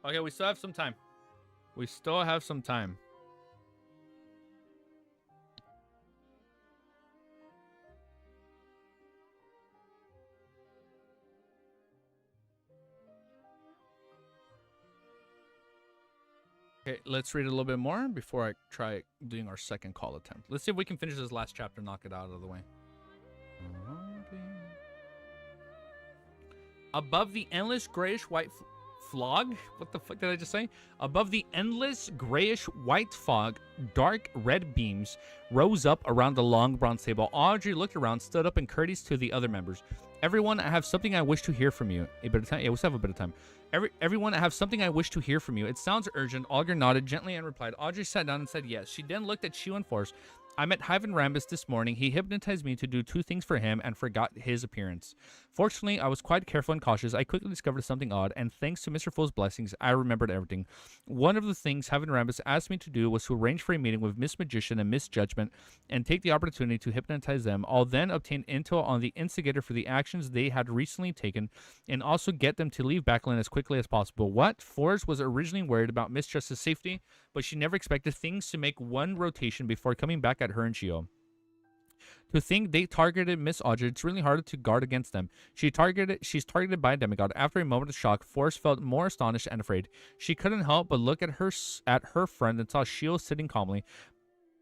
Okay, we still have some time. We still have some time. Okay, let's read a little bit more before I try doing our second call attempt. Let's see if we can finish this last chapter and knock it out of the way. Above the endless grayish-white fog, what the fuck did I just say? Above the endless grayish-white fog, dark red beams rose up around the long bronze table. Audrey looked around, stood up, and courteous to the other members. Everyone, I have something I wish to hear from you. A bit of time? Yeah, we still have a bit of time. Everyone, I have something I wish to hear from you. It sounds urgent. Augur nodded gently and replied. Audrey sat down and said yes. She then looked at Shu and Force. I met Hyven Rambis this morning. He hypnotized me to do 2 things for him and forgot his appearance. Fortunately, I was quite careful and cautious. I quickly discovered something odd, and thanks to Mr. Fool's blessings, I remembered everything. One of the things Hyven Rambis asked me to do was to arrange for a meeting with Miss Magician and Miss Judgment and take the opportunity to hypnotize them. I'll then obtain intel on the instigator for the actions they had recently taken and also get them to leave Backland as quickly as possible. What? Forrest was originally worried about Miss Justice's safety, but she never expected things to make one rotation before coming back at her and Shio. To think they targeted Miss Audrey, it's really hard to guard against them. She's targeted by a demigod. After a moment of shock, Forrest felt more astonished and afraid. She couldn't help but look at her friend and saw Shio sitting calmly,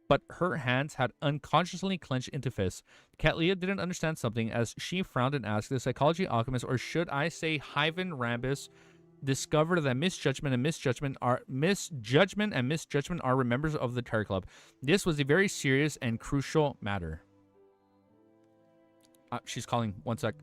but her hands had unconsciously clenched into fists. Katlia didn't understand something as she frowned and asked, the psychology alchemist, or should I say Hyven Rambus, discovered that misjudgment and misjudgment are members of the Terror Club. This was a very serious and crucial matter. She's calling. One sec.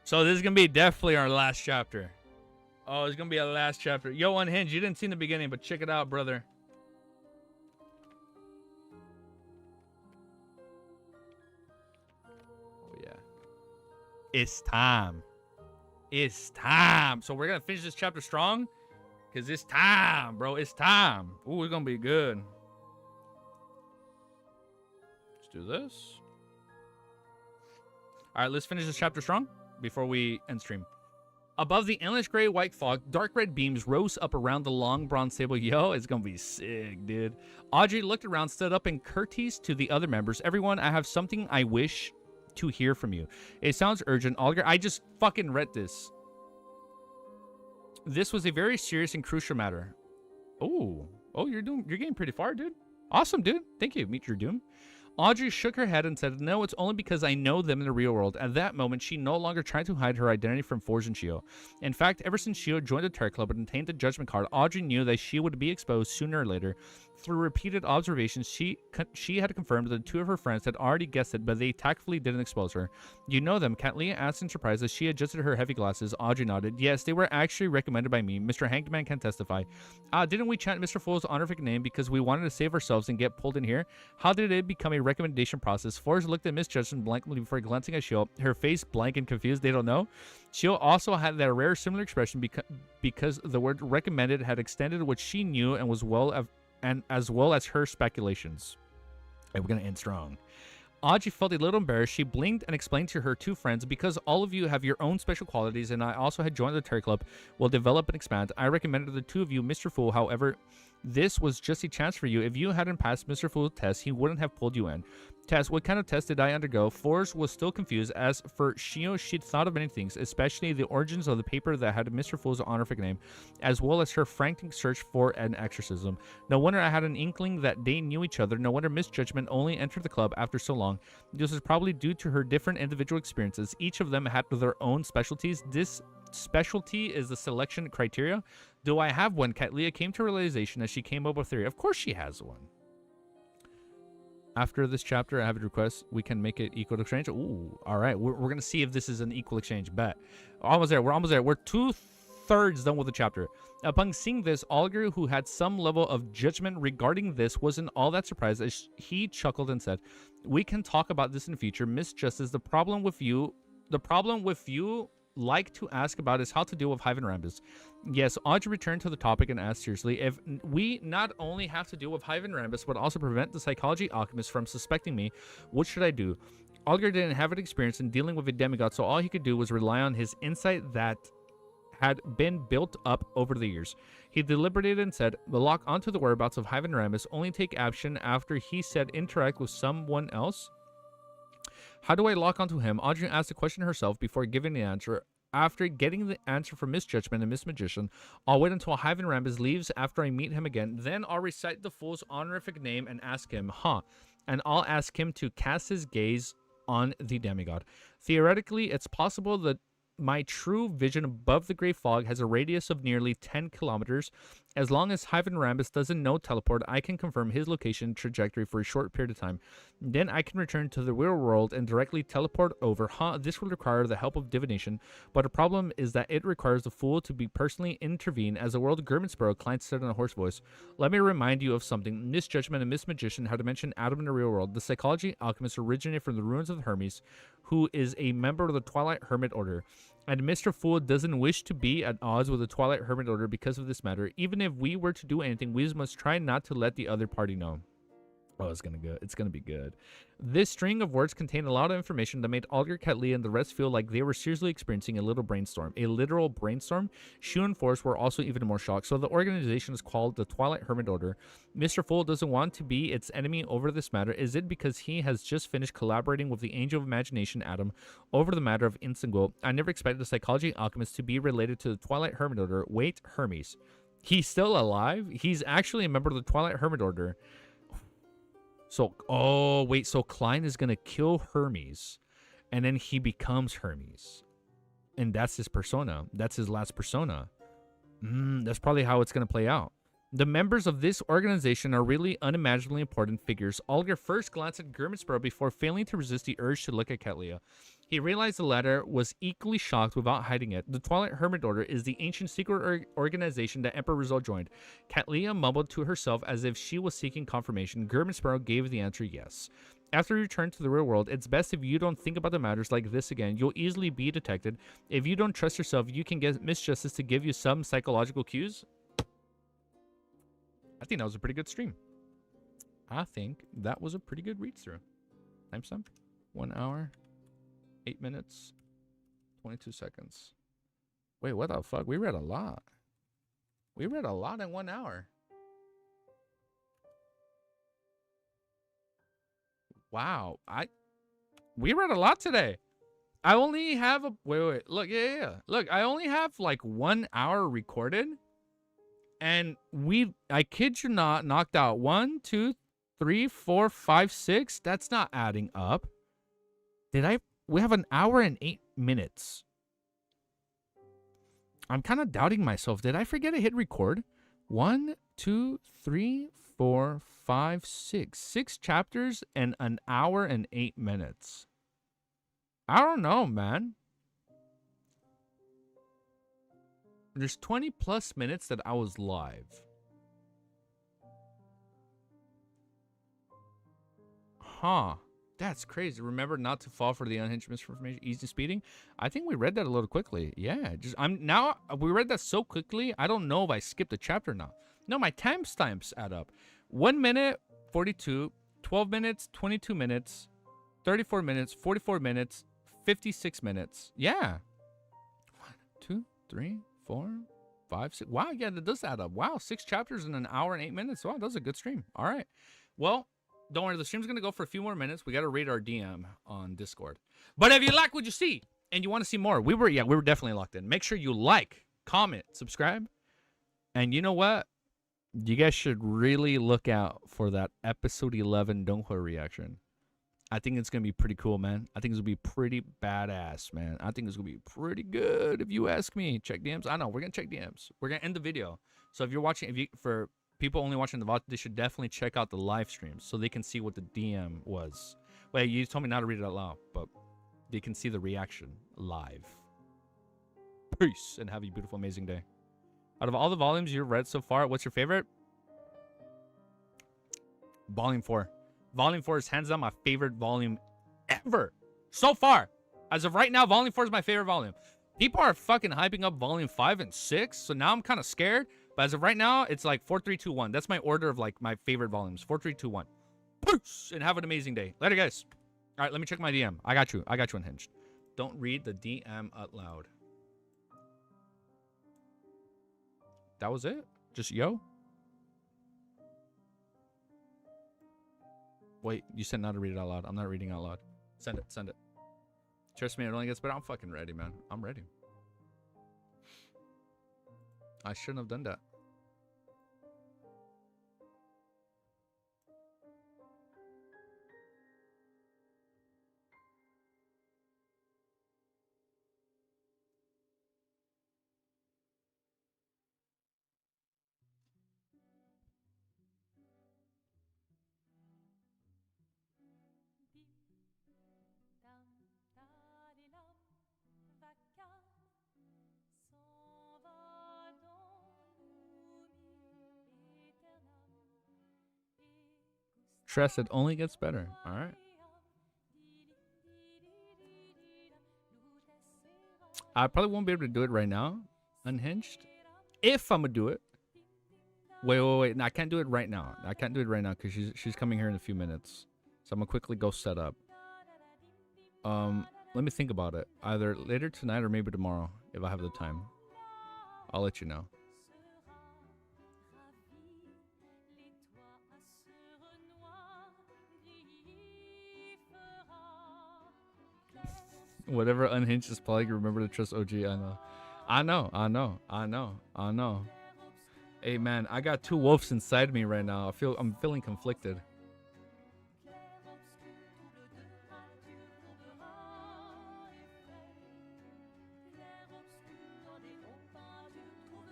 So this is gonna be definitely our last chapter. Oh, it's gonna be our last chapter. Yo, Unhinged, you didn't see in the beginning, but check it out, brother. Oh yeah. It's time. It's time. So we're gonna finish this chapter strong. Cause it's time, bro. It's time. Ooh, it's gonna be good. Let's do this. Alright, let's finish this chapter strong before we end stream. Above the endless gray white fog, dark red beams rose up around the long bronze table. Yo, it's gonna be sick, dude. Audrey looked around, stood up, and courtesied to the other members. Everyone, I have something I wish to hear from you. It sounds urgent. Olga, I just fucking read this. This was a very serious and crucial matter. Oh, you're getting pretty far, dude. Awesome, dude. Thank you. Meet your doom. Audrey shook her head and said, no, it's only because I know them in the real world. At that moment, she no longer tried to hide her identity from Forge and Shio. In fact, ever since Shio joined the Terror Club and obtained the Judgment Card, Audrey knew that she would be exposed sooner or later. Through repeated observations, she had confirmed that two of her friends had already guessed it, but they tactfully didn't expose her. You know them? Katlia asked in surprise as she adjusted her heavy glasses. Audrey nodded. Yes, they were actually recommended by me. Mr. Hangman can testify. Didn't we chant Mr. Fool's honorific name because we wanted to save ourselves and get pulled in here? How did it become a recommendation process? Forrest looked at Miss Judson blankly before glancing at Shio, her face blank and confused. They don't know. Shio also had that rare similar expression because the word recommended had extended what she knew and as well as her speculations. Hey, we're gonna end strong. Audrey felt a little embarrassed. She blinked and explained to her two friends, because all of you have your own special qualities and I also had joined the Terror Club, will develop and expand. I recommended the two of you, Mr. Fool. However, this was just a chance for you. If you hadn't passed Mr. Fool's test, he wouldn't have pulled you in.
Test. What kind of test did I undergo? Forrest was still confused. As for Shio, she'd thought of many things, especially the origins of the paper that had Mr. Fool's honorific name, as well as her frantic search for an exorcism. No wonder I had an inkling that they knew each other. No wonder Misjudgment only entered the club after so long. This was probably due to her different individual experiences. Each of them had their own specialties. This specialty is the selection criteria. Do I have one? Katlia came to realization as she came up with a theory. Of course she has one. After this chapter, I have a request. We can make it equal exchange. Ooh, all right. We're going to see if this is an equal exchange. Bet. Almost there. We're almost there. We're 2/3 done with the chapter. Upon seeing this, Olger, who had some level of judgment regarding this, wasn't all that surprised as he chuckled and said, we can talk about this in the future. Miss Justice, the problem with you like to ask about is how to deal with Hive and Rambus. Yes, Audrey returned to the topic and asked seriously, if we not only have to deal with Hive and Rambus, but also prevent the psychology alchemist from suspecting me, what should I do? Olger didn't have an experience in dealing with a demigod, so all he could do was rely on his insight that had been built up over the years. He deliberated and said, the lock onto the whereabouts of Hive and Rambus, only take action after he said interact with someone else. How do I lock onto him? Audrey asked the question herself before giving the answer. After getting the answer from Misjudgment and Miss Magician, I'll wait until Hive and Rambus leaves after I meet him again. Then I'll recite the fool's honorific name and ask him, and I'll ask him to cast his gaze on the demigod. Theoretically, it's possible that my true vision above the gray fog has a radius of nearly 10 kilometers. As long as Hive and Rambus doesn't know teleport, I can confirm his location trajectory for a short period of time. Then I can return to the real world and directly teleport over. This will require the help of divination, but the problem is that it requires the fool to be personally intervene. As the world of Gurmansboro, Klein said in a hoarse voice, let me remind you of something. Misjudgment and Miss Magician had to mention Adam in the real world. The psychology alchemist originated from the ruins of Hermes, who is a member of the Twilight Hermit Order. And Mr. Fool doesn't wish to be at odds with the Twilight Hermit Order because of this matter. Even if we were to do anything, we must try not to let the other party know. Oh, it's gonna be good. This string of words contained a lot of information that made Olger, Katlia, and the rest feel like they were seriously experiencing a little brainstorm. A literal brainstorm. Shu and Forrest were also even more shocked. So the organization is called the Twilight Hermit Order. Mr. Fool doesn't want to be its enemy over this matter. Is it because he has just finished collaborating with the Angel of Imagination, Adam, over the matter of Insingo? I never expected the psychology alchemist to be related to the Twilight Hermit Order. Wait, Hermes. He's still alive? He's actually a member of the Twilight Hermit Order. So, oh, wait, so Klein is going to kill Hermes, and then he becomes Hermes. And that's his persona. That's his last persona. That's probably how it's going to play out. The members of this organization are really unimaginably important figures. Olger first glanced at Gurmansboro before failing to resist the urge to look at Katlia. He realized the latter was equally shocked without hiding it. The Twilight Hermit Order is the ancient secret organization that Emperor Rizal joined. Katlia mumbled to herself as if she was seeking confirmation. Gurmansboro gave the answer yes. After you return to the real world, it's best if you don't think about the matters like this again. You'll easily be detected. If you don't trust yourself, you can get Miss Justice to give you some psychological cues. I think that was a pretty good stream. I think that was a pretty good read-through. Timestamp? 1 hour, 8 minutes, 22 seconds. Wait, what the fuck? We read a lot. We read a lot in 1 hour. Wow. We read a lot today. I only have a... Wait. Look, yeah. Look, I only have like 1 hour recorded. And I kid you not, knocked out 1, 2, 3, 4, 5, 6. That's not adding up. We have 1 hour and 8 minutes. I'm kind of doubting myself. Did I forget to hit record? 1, 2, 3, 4, 5, 6. 6 chapters and 1 hour and 8 minutes. I don't know, man. There's 20 plus minutes that I was live. Huh. That's crazy. Remember not to fall for the unhinged misinformation, easy speeding. I think we read that a little quickly. Yeah. We read that so quickly. I don't know if I skipped a chapter or not. No, my timestamps add up. 1 minute, 42, 12 minutes, 22 minutes, 34 minutes, 44 minutes, 56 minutes. Yeah. 1, 2, 3, 4, 5, 6. Wow, yeah, that does add up. Wow, 6 chapters in 1 hour and 8 minutes. Wow, that was a good stream. All right. Well,
Don't worry, the stream's gonna go for a few more minutes. We gotta read our DM on Discord. But if you like what you see and you want to see more, we were definitely locked in. Make sure you like, comment, subscribe, and you know what? You guys should really look out for that episode 11 Donghua reaction. I think it's gonna be pretty cool, man. I think it's gonna be pretty badass, man. I think it's gonna be pretty good if you ask me. Check DMs. I know we're gonna check DMs. We're gonna end the video. So if you're watching, for people only watching the VOD, they should definitely check out the live streams so they can see what the DM was. Wait, you told me not to read it out loud, but they can see the reaction live. Peace and have a beautiful, amazing day. Out of all the volumes you've read so far, what's your favorite? Volume 4. Volume 4 is hands down my favorite volume ever. So far. As of right now, Volume 4 is my favorite volume. People are fucking hyping up Volume 5 and 6, so now I'm kind of scared. But as of right now, it's like 4, 3, 2, 1. That's my order of like my favorite volumes. 4, 3, 2, 1. Peace! And have an amazing day. Later, guys. All right, let me check my DM. I got you. I got you unhinged. Don't read the DM out loud. That was it? Just yo? Wait, you said not to read it out loud. I'm not reading out loud. Send it. Send it. Trust me, it only gets better. I'm fucking ready, man. I'm ready. I shouldn't have done that. Trust, it only gets better. All right. I probably won't be able to do it right now, unhinged. If I'm gonna do it. Wait. No, I can't do it right now. I can't do it right now because she's coming here in a few minutes. So I'm gonna quickly go set up. Let me think about it. Either later tonight or maybe tomorrow if I have the time. I'll let you know. Whatever unhinged is probably remember to trust OG. I know. Hey man, I got two wolves inside me right now. I'm feeling conflicted.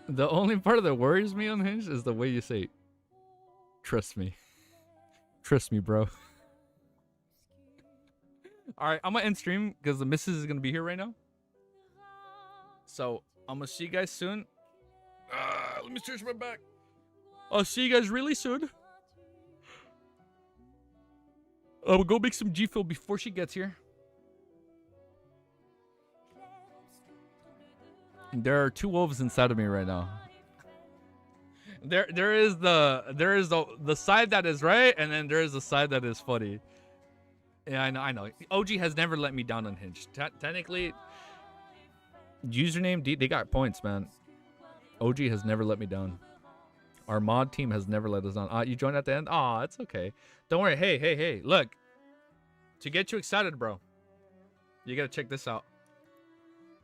The only part that worries me unhinged is the way you say, trust me. Trust me, bro. Alright, I'm gonna end stream because the missus is gonna be here right now. So, I'm gonna see you guys soon. Let me stretch my back. I'll see you guys really soon. We'll go make some G-Fuel before she gets here. There are two wolves inside of me right now. There is the side that is right, and then there is the side that is funny. Yeah, I know. OG has never let me down unhinged. Technically, username, they got points, man. OG has never let me down. Our mod team has never let us down. You joined at the end? Aw, it's okay. Don't worry. Hey. Look. To get you excited, bro, you gotta check this out.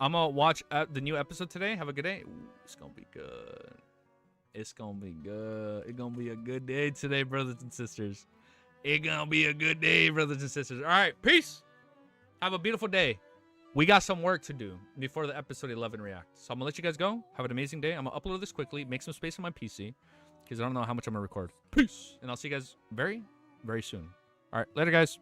I'm gonna watch the new episode today. Have a good day. Ooh, it's gonna be good. It's gonna be good. It's gonna be a good day today, brothers and sisters. It's gonna be a good day, brothers and sisters. All right, peace. Have a beautiful day. We got some work to do before the episode 11 react. So I'm gonna let you guys go. Have an amazing day. I'm gonna upload this quickly, make some space on my PC, because I don't know how much I'm gonna record. Peace. And I'll see you guys very, very soon. All right, later, guys.